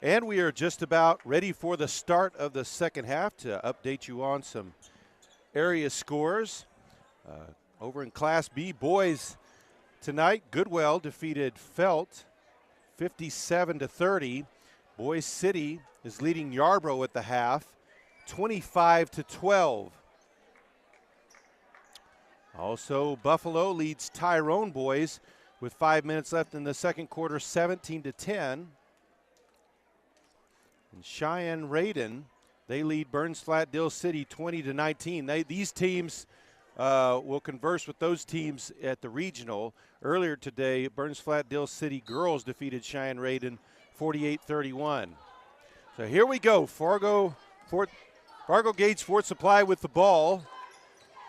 And we are just about ready for the start of the second half to update you on some area scores. Over in Class B boys tonight, Goodwell defeated Felt 57-30. Boys City is leading Yarborough at the half 25-12. Also, Buffalo leads Tyrone boys with 5 minutes left in the second quarter, 17-10. And Cheyenne Raiden, they lead Burns Flat Dill City 20-19. These teams will converse with those teams at the regional. Earlier today, Burns Flat Dill City girls defeated Cheyenne Raiden 48-31. So here we go. Fargo-Gage Fort Supply with the ball,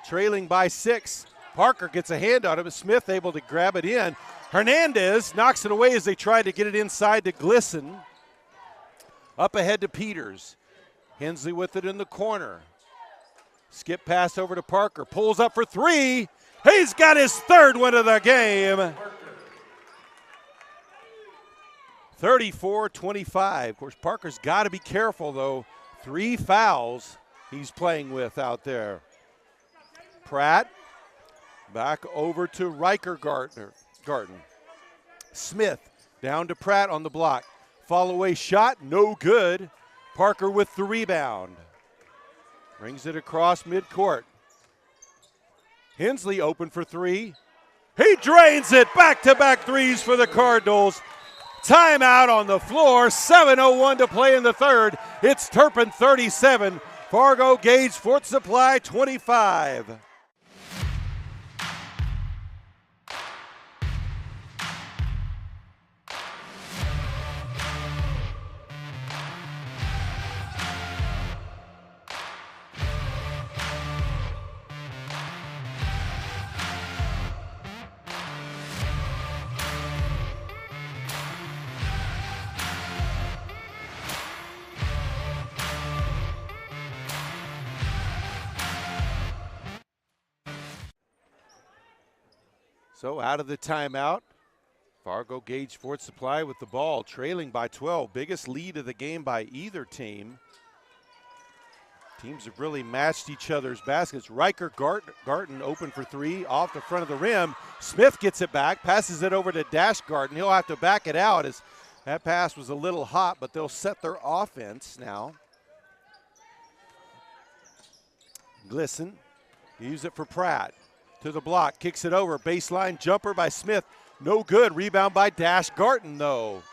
trailing by 6. Parker gets a hand on it, but Smith able to grab it in. Hernandez knocks it away as they try to get it inside to Glisson. Up ahead to Peters. Hensley with it in the corner. Skip pass over to Parker. Pulls up for 3. He's got his third one of the game. 34-25. Of course, Parker's got to be careful, though. 3 fouls he's playing with out there. Pratt back over to Riker Garten. Smith down to Pratt on the block. Fall away shot, no good. Parker with the rebound. Brings it across midcourt. Hensley open for 3. He drains it. Back-to-back threes for the Cardinals. Timeout on the floor. 7:01 to play in the third. It's Turpin 37. Fargo-Gage Fort Supply 25. So out of the timeout, Fargo-Gage Fort Supply with the ball, trailing by 12. Biggest lead of the game by either team. Teams have really matched each other's baskets. Riker Garten open for 3 off the front of the rim. Smith gets it back, passes it over to Dash Garten. He'll have to back it out as that pass was a little hot, but they'll set their offense now. Glisson, use it for Pratt. To the block, kicks it over, baseline jumper by Smith, no good. Rebound by Dash Garten though.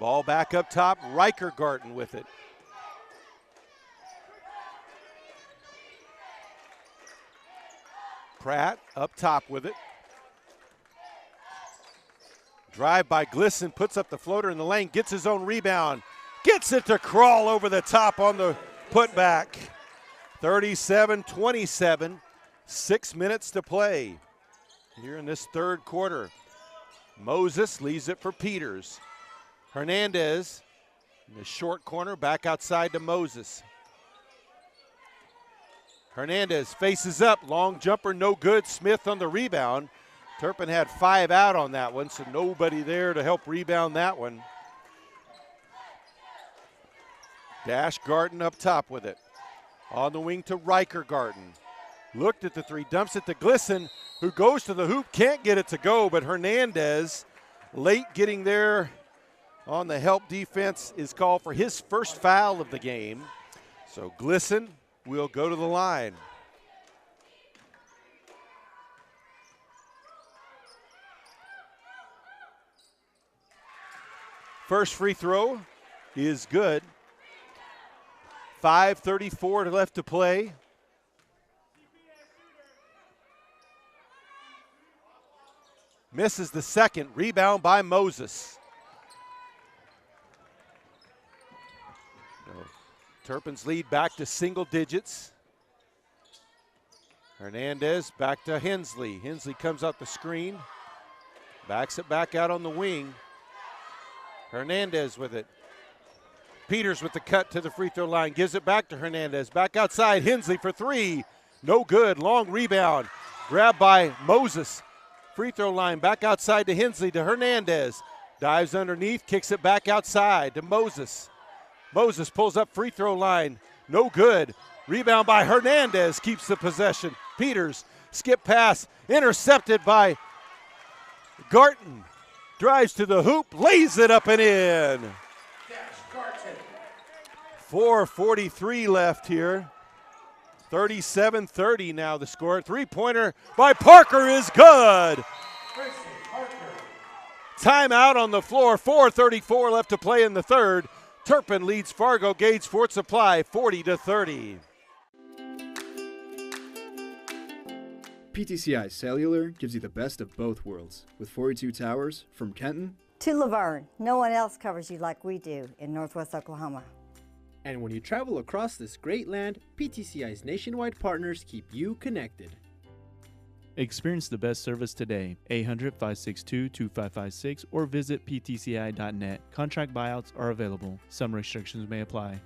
Ball back up top, Riker Garten with it. Pratt up top with it. Drive by Glisson, puts up the floater in the lane, gets his own rebound, gets it to crawl over the top on the putback. 37-27, 6 minutes to play here in this third quarter. Moses leaves it for Peters. Hernandez in the short corner, back outside to Moses. Hernandez faces up, long jumper, no good. Smith on the rebound. Turpin had 5 out on that one, so nobody there to help rebound that one. Dash Garten up top with it. On the wing to Riker Garten. Looked at the 3, dumps it to Glisson, who goes to the hoop, can't get it to go, but Hernandez, late getting there on the help defense, is called for his first foul of the game. So Glisson will go to the line. First free throw is good. 5:34 left to play. Misses the second. Rebound by Moses. Turpin's lead back to single digits. Hernandez back to Hensley. Hensley comes out the screen. Backs it back out on the wing. Hernandez with it. Peters with the cut to the free throw line. Gives it back to Hernandez. Back outside. Hensley for 3. No good. Long rebound. Grabbed by Moses. Free throw line. Back outside to Hensley to Hernandez. Dives underneath, kicks it back outside to Moses. Moses pulls up free throw line. No good. Rebound by Hernandez keeps the possession. Peters, skip pass, intercepted by Garton. Drives to the hoop, lays it up and in. 4:43 left here. 37-30 now the score. Three-pointer by Parker is good. Timeout on the floor. 4:34 left to play in the third. Turpin leads Fargo-Gage Fort Supply 40-30. PTCI Cellular gives you the best of both worlds with 42 towers from Kenton To Laverne, no one else covers you like we do in Northwest Oklahoma. And when you travel across this great land, PTCI's nationwide partners keep you connected. Experience the best service today. 800-562-2556 or visit ptci.net. Contract buyouts are available. Some restrictions may apply.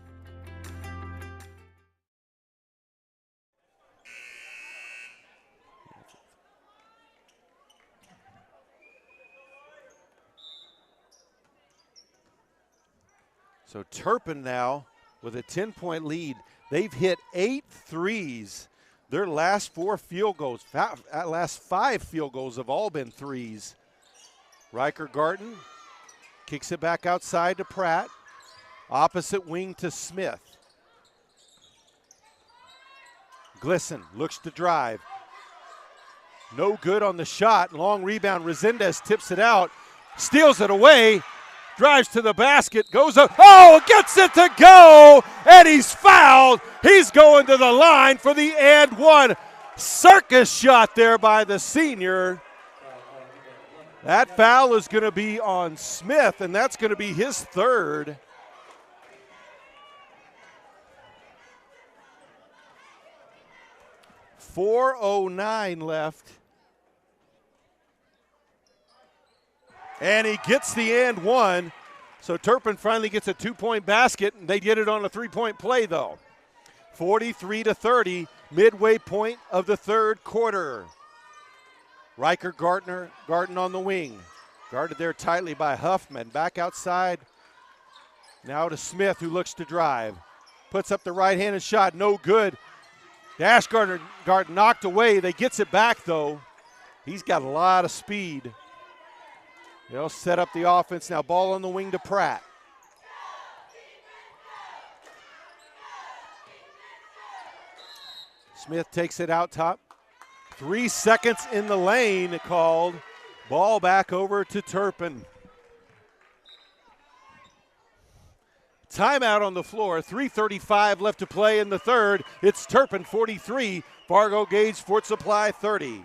So Turpin now with a 10-point lead. They've hit 8 threes. Their last 4 field goals, last 5 field goals have all been threes. Riker Garton kicks it back outside to Pratt. Opposite wing to Smith. Glisson looks to drive. No good on the shot. Long rebound. Resendez tips it out. Steals it away. Drives to the basket. Goes up. Oh, gets it to go. And he's fouled. He's going to the line for the and one. Circus shot there by the senior. That foul is going to be on Smith, and that's going to be his third. .409 left. And he gets the and one. So Turpin finally gets a 2-point basket, and they get it on a 3-point play, though. 43-30, midway point of the third quarter. Riker Garton on the wing. Guarded there tightly by Huffman. Back outside. Now to Smith, who looks to drive. Puts up the right-handed shot, no good. Dash Garton knocked away. They gets it back, though. He's got a lot of speed. They'll set up the offense now. Ball on the wing to Pratt. Smith takes it out top. 3 seconds in the lane called. Ball back over to Turpin. Timeout on the floor. 3:35 left to play in the third. It's Turpin 43, Fargo-Gage Fort Supply 30.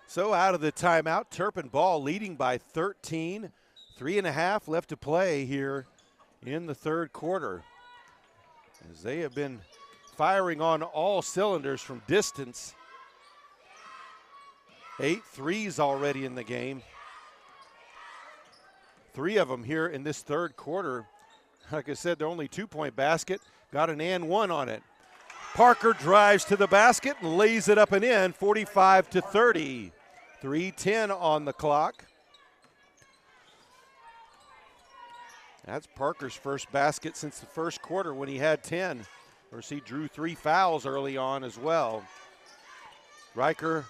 So out of the timeout, Turpin ball leading by 13. 3.5 left to play here in the third quarter. As they have been firing on all cylinders from distance. 8 threes already in the game. 3 of them here in this third quarter. Like I said, they're only 2-point basket. Got an and one on it. Parker drives to the basket and lays it up and in, 45-30. 3:10 on the clock. That's Parker's first basket since the first quarter when he had 10. Of course, he drew 3 fouls early on as well. Riker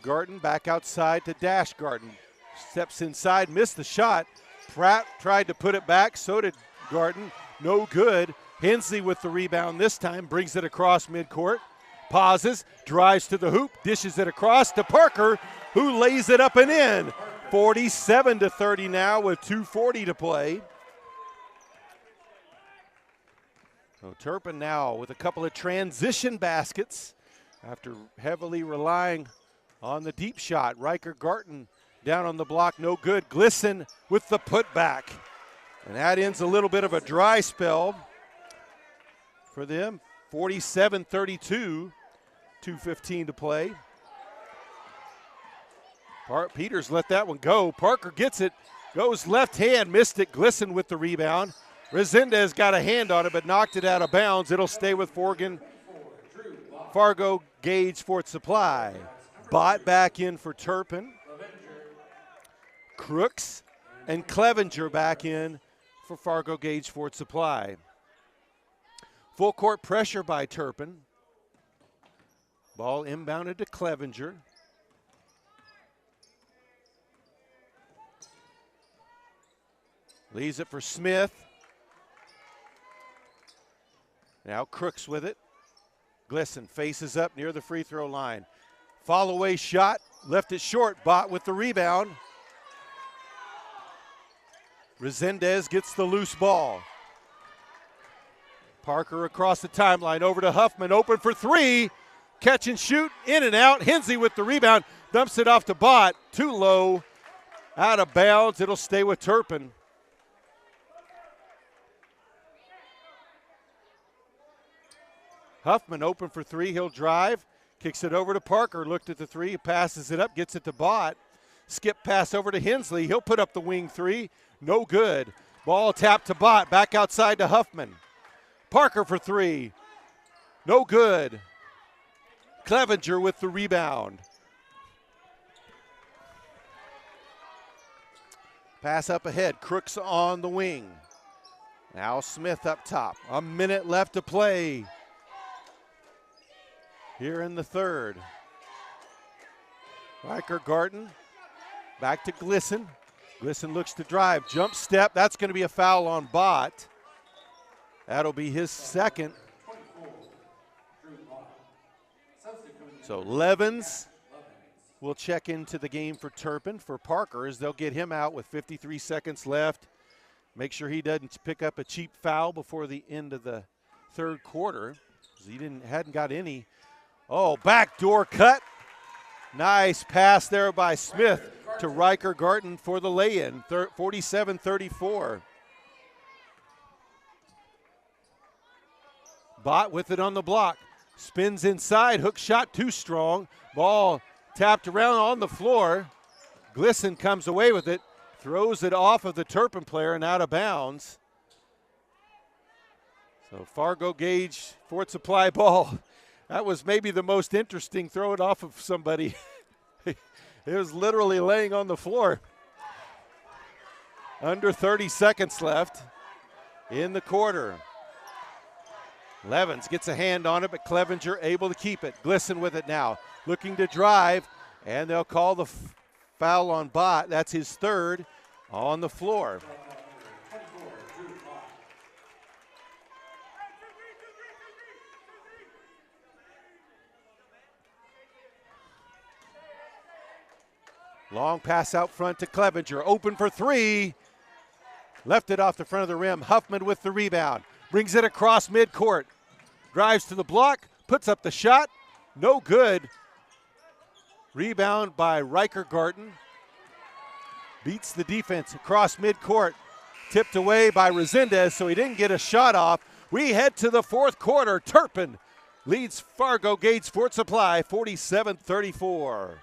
Garton back outside to Dash Garton. steps inside, missed the shot. Pratt tried to put it back, so did Garten. No good. Hensley with the rebound this time, brings it across midcourt. Pauses, drives to the hoop, dishes it across to Parker, who lays it up and in. 47-30 now with 2:40 to play. So Turpin now with a couple of transition baskets after heavily relying on the deep shot. Riker Garten down on the block, no good. Glisson with the putback. And that ends a little bit of a dry spell for them. 47-32, 2:15 to play. Peters let that one go. Parker gets it, goes left hand, missed it. Glisson with the rebound. Resendez got a hand on it, but knocked it out of bounds. It'll stay with Fargo-Gage Fort Supply. Bott back in for Turpin. Crooks and Clevenger back in for Fargo-Gage Fort Supply. Full court pressure by Turpin. Ball inbounded to Clevenger. Leaves it for Smith. Now Crooks with it. Glisson faces up near the free throw line. Fall away shot, left it short. Bott with the rebound. Resendez gets the loose ball. Parker across the timeline over to Huffman, open for three. Catch and shoot, in and out. Hensley with the rebound, dumps it off to Bott. Too low, out of bounds. It'll stay with Turpin. Huffman open for three, he'll drive. Kicks it over to Parker, looked at the three, passes it up, gets it to Bott. Skip pass over to Hensley, he'll put up the wing three. No good. Ball tapped to Bott, back outside to Huffman. Parker for three. No good. Clevenger with the rebound. Pass up ahead. Crooks on the wing. Now Smith up top. A minute left to play here in the third. Riker Garten back to Glisson. Glisson looks to drive. Jump step. That's going to be a foul on Bott. That'll be his second. So Levens will check into the game for Turpin. For Parker, as they'll get him out with 53 seconds left. Make sure he doesn't pick up a cheap foul before the end of the third quarter. He hadn't got any. Oh, backdoor cut. Nice pass there by Smith to Riker Garten for the lay-in, 47-34. Bott with it on the block. Spins inside, hook shot too strong. Ball tapped around on the floor. Glisson comes away with it, throws it off of the Turpin player and out of bounds. So Fargo-Gage Fort Supply ball. That was maybe the most interesting, throw it off of somebody. It was literally laying on the floor. Under 30 seconds left in the quarter. Levens gets a hand on it, but Clevenger able to keep it. Glisson with it now, looking to drive, and they'll call the foul on Bott. That's his third on the floor. Long pass out front to Clevenger, open for three. Left it off the front of the rim. Huffman with the rebound. Brings it across midcourt. Drives to the block, puts up the shot. No good. Rebound by Riker Garten. Beats the defense across midcourt. Tipped away by Resendez, so he didn't get a shot off. We head to the fourth quarter. Turpin leads Fargo-Gage Fort Supply 47-34.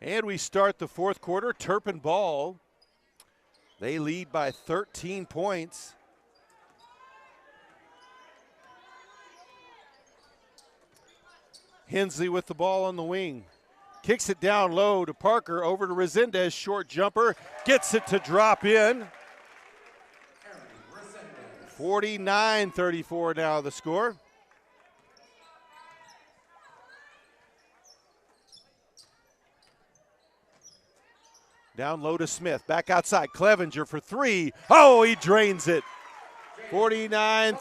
And we start the fourth quarter. Turpin ball. They lead by 13 points. Hensley with the ball on the wing. Kicks it down low to Parker, over to Resendez, short jumper. Gets it to drop in. 49-34 now the score. Down low to Smith, back outside. Clevenger for three. Oh, he drains it. 49-37,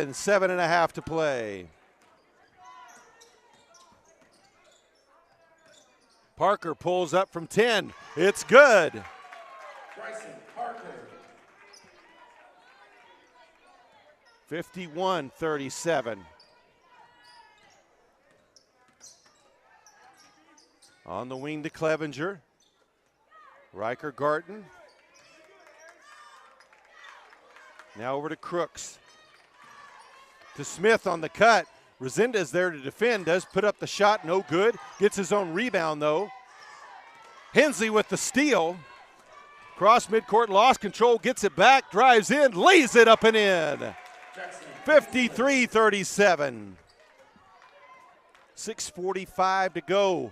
7.5 to play. Parker pulls up from 10. It's good. Bryson Parker. 51-37. On the wing to Clevenger. Riker Garten. Now over to Crooks. To Smith on the cut. Resendez there to defend, does put up the shot, no good. Gets his own rebound though. Hensley with the steal. Cross midcourt, lost control, gets it back, drives in, lays it up and in. 53-37. 6:45 to go.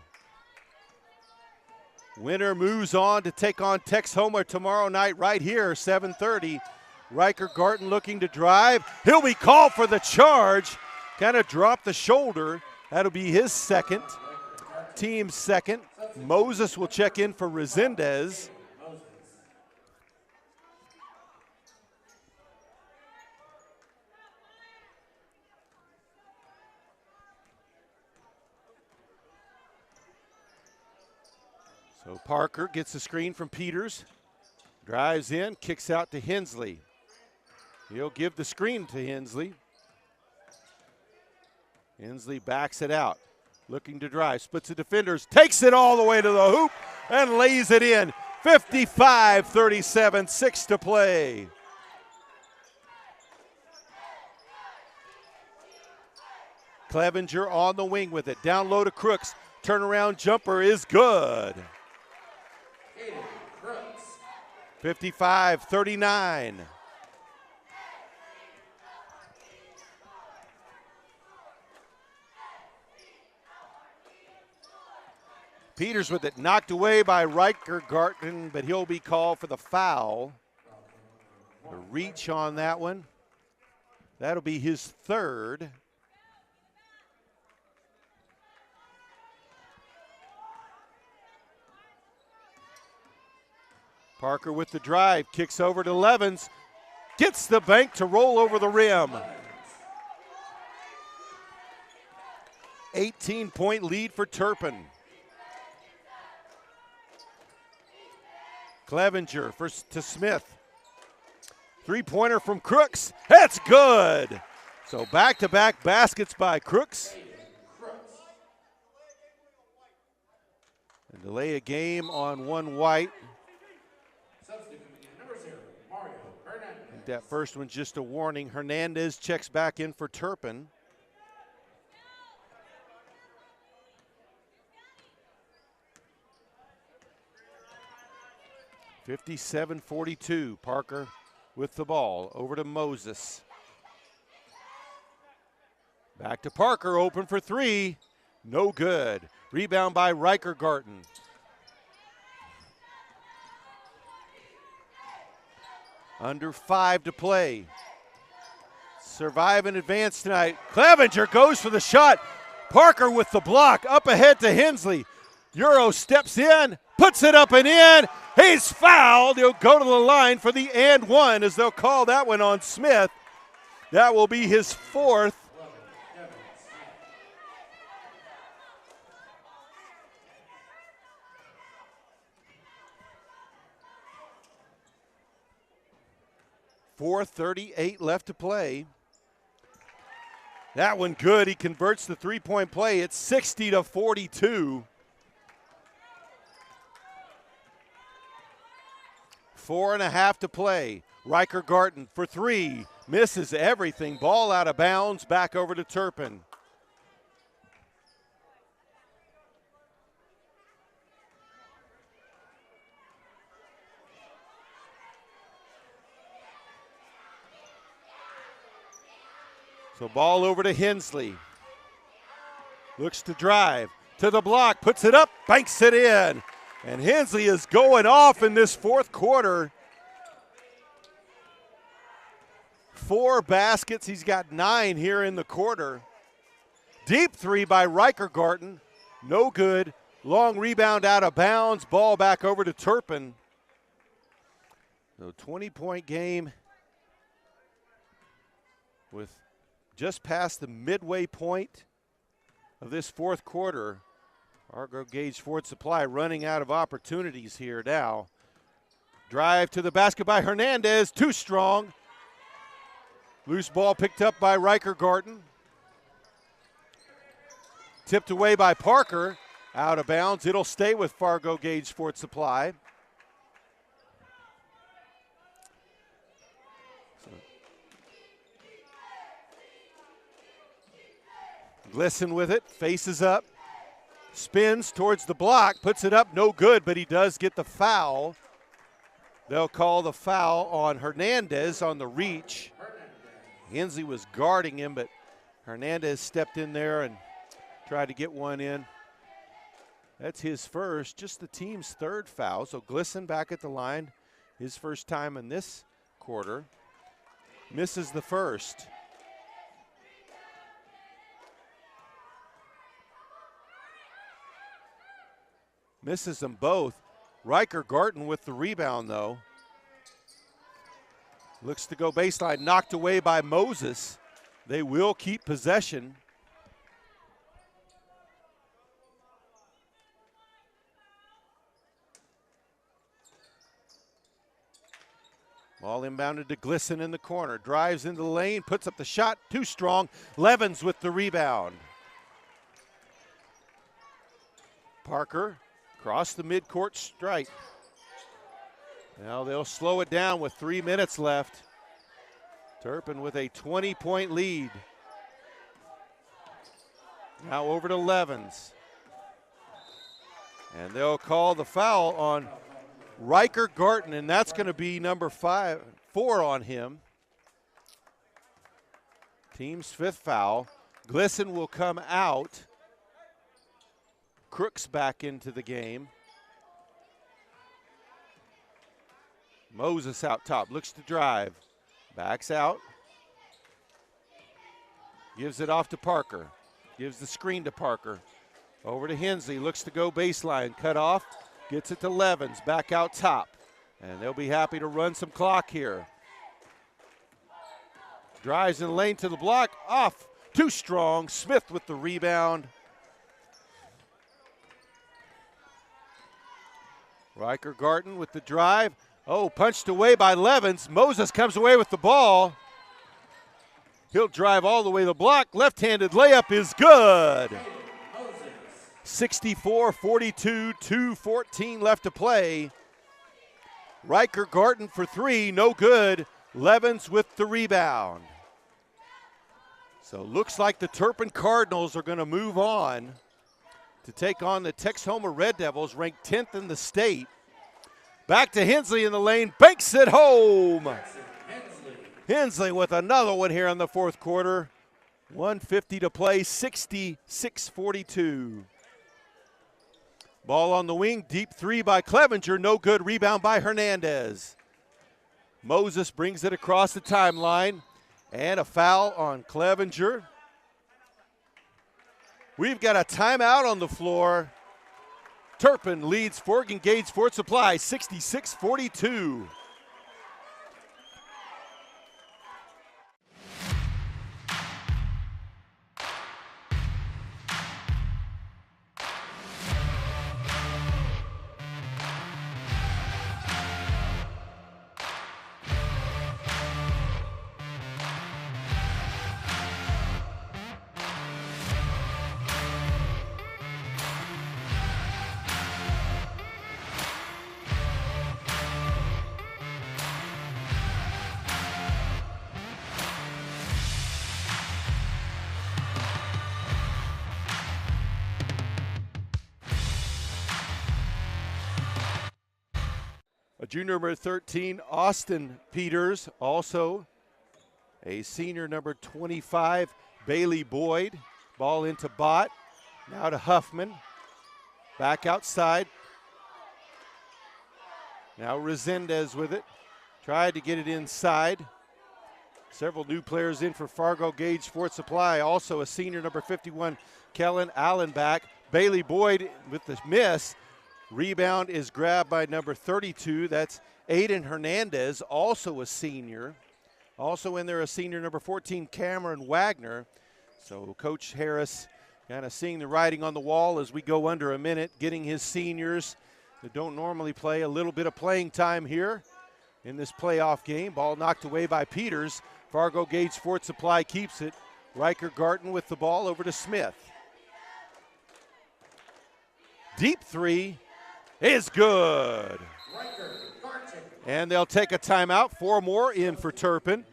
Winner moves on to take on Texhoma tomorrow night right here, 7:30. Riker Garten looking to drive. He'll be called for the charge. Kind of dropped the shoulder. That'll be his second. Team's second. Moses will check in for Resendez. So Parker gets the screen from Peters. Drives in, kicks out to Hensley. He'll give the screen to Hensley. Hensley backs it out, looking to drive, splits the defenders, takes it all the way to the hoop, and lays it in. 55-37, 6 to play. Clevenger on the wing with it, down low to Crooks. Turnaround jumper is good. 55-39. Peters with it, knocked away by Riker Garten, but he'll be called for the foul. A reach on that one. That'll be his third. Parker with the drive, kicks over to Levens, gets the bank to roll over the rim. 18-point lead for Turpin. Clevenger to Smith. Three-pointer from Crooks. That's good. So back-to-back baskets by Crooks. And delay a game on one white. I think that first one's just a warning. Hernandez checks back in for Turpin. (57-42). Parker with the ball. Over to Moses. Back to Parker, open for three. No good. Rebound by Riker Garten. Under 5 to play. Survive and advance tonight. Clevenger goes for the shot. Parker with the block. Up ahead to Hensley. Euro steps in, puts it up and in. He's fouled. He'll go to the line for the and one, as they'll call that one on Smith. That will be his fourth. .438 left to play. That one good. He converts the three-point play. It's 60-42. 4.5 to play. Riker Garten for three. Misses everything. Ball out of bounds. Back over to Turpin. So ball over to Hensley. Looks to drive to the block, puts it up, banks it in. And Hensley is going off in this fourth quarter. 4 baskets, he's got 9 here in the quarter. Deep three by Riker-Garten, no good. Long rebound out of bounds, ball back over to Turpin. So 20-point game with just past the midway point of this fourth quarter. Fargo-Gage Ford Supply running out of opportunities here now. Drive to the basket by Hernandez, too strong. Loose ball picked up by Riker-Garten. Tipped away by Parker, out of bounds. It'll stay with Fargo-Gage Ford Supply. Glisson with it, faces up, spins towards the block, puts it up, no good, but he does get the foul. They'll call the foul on Hernandez on the reach. Hensley was guarding him, but Hernandez stepped in there and tried to get one in. That's his first, just the team's third foul. So Glisson back at the line, his first time in this quarter. Misses the first. Misses them both. Riker-Garten with the rebound, though. Looks to go baseline, knocked away by Moses. They will keep possession. Ball inbounded to Glisson in the corner. Drives into the lane, puts up the shot, too strong. Levens with the rebound. Parker across the midcourt stripe. Now they'll slow it down with 3 minutes left. Turpin with a 20-point lead. Now over to Levens. And they'll call the foul on Riker-Garten, and that's going to be number 4 on him. Team's 5th foul. Glisson will come out. Crooks back into the game. Moses out top, looks to drive. Backs out. Gives it off to Parker. Gives the screen to Parker. Over to Hensley, looks to go baseline. Cut off, gets it to Levens, back out top. And they'll be happy to run some clock here. Drives in the lane to the block, off, too strong. Smith with the rebound. Riker-Garten with the drive. Oh, punched away by Levens. Moses comes away with the ball. He'll drive all the way to the block. Left-handed layup is good. 64-42, 2:14 left to play. Riker-Garten for 3, no good. Levens with the rebound. So looks like the Turpin Cardinals are going to move on to take on the Texhoma Red Devils, ranked 10th in the state. Back to Hensley in the lane, banks it home. Hensley with another one here in the fourth quarter. 1:50 to play, 66-42. Ball on the wing, deep 3 by Clevenger, no good. Rebound by Hernandez. Moses brings it across the timeline, and a foul on Clevenger. We've got a timeout on the floor. Turpin leads Fargo-Gage Ford Supply 66-42. Junior number 13, Austin Peters, also A senior number 25, Bailey Boyd. Ball into Bott. Now to Huffman. Back outside. Now Resendez with it. Tried to get it inside. Several new players in for Fargo-Gage Sports Supply. Also a senior number 51, Kellen Allenback. Bailey Boyd with the miss. Rebound is grabbed by number 32. That's Aiden Hernandez, also a senior. Also in there, a senior number 14, Cameron Wagner. So Coach Harris kind of seeing the writing on the wall as we go under a minute, getting his seniors that don't normally play a little bit of playing time here in this playoff game. Ball knocked away by Peters. Fargo-Gage Sports Supply keeps it. Riker Garten with the ball over to Smith. Deep three is good. And they'll take a timeout. 4 more in for Turpin.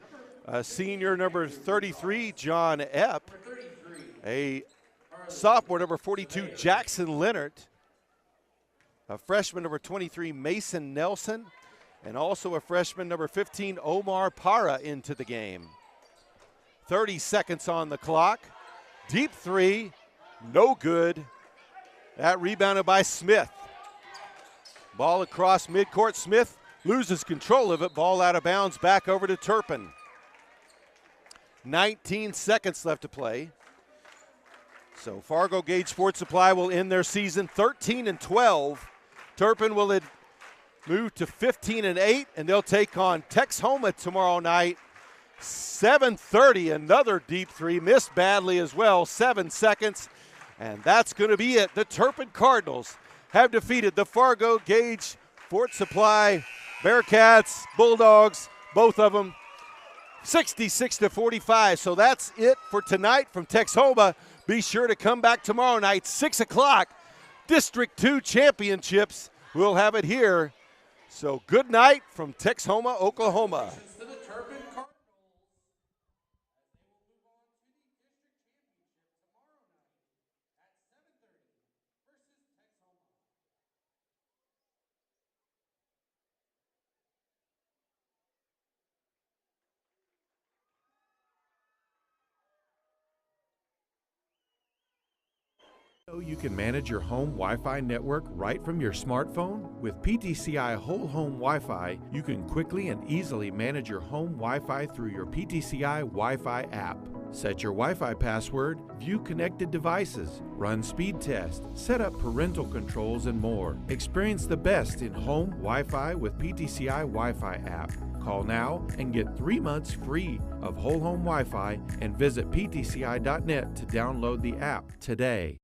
Senior number 33, John Epp. A sophomore number 42, Jackson Leonard. A freshman number 23, Mason Nelson. And also a freshman number 15, Omar Para into the game. 30 seconds on the clock. Deep three, no good. That rebounded by Smith. Ball across midcourt. Smith loses control of it. Ball out of bounds, back over to Turpin. 19 seconds left to play. So Fargo-Gage Sports Supply will end their season 13-12. Turpin will move to 15-8, and they'll take on Texhoma tomorrow night. 7:30, another deep three, missed badly as well. 7 seconds, and that's going to be it. The Turpin Cardinals have defeated the Fargo-Gage Sports Supply Bearcats, Bulldogs, both of them, 66-45. So that's it for tonight from Texhoma. Be sure to come back tomorrow night, 6 o'clock. District 2 championships. We'll have it here. So good night from Texhoma, Oklahoma. You can manage your home Wi-Fi network right from your smartphone. With PTCI Whole Home Wi-Fi, you can quickly and easily manage your home Wi-Fi through your PTCI Wi-Fi app. Set your Wi-Fi password, view connected devices, run speed tests, set up parental controls, and more. Experience the best in home Wi-Fi with PTCI Wi-Fi app. Call now and get 3 months free of Whole Home Wi-Fi and visit ptci.net to download the app today.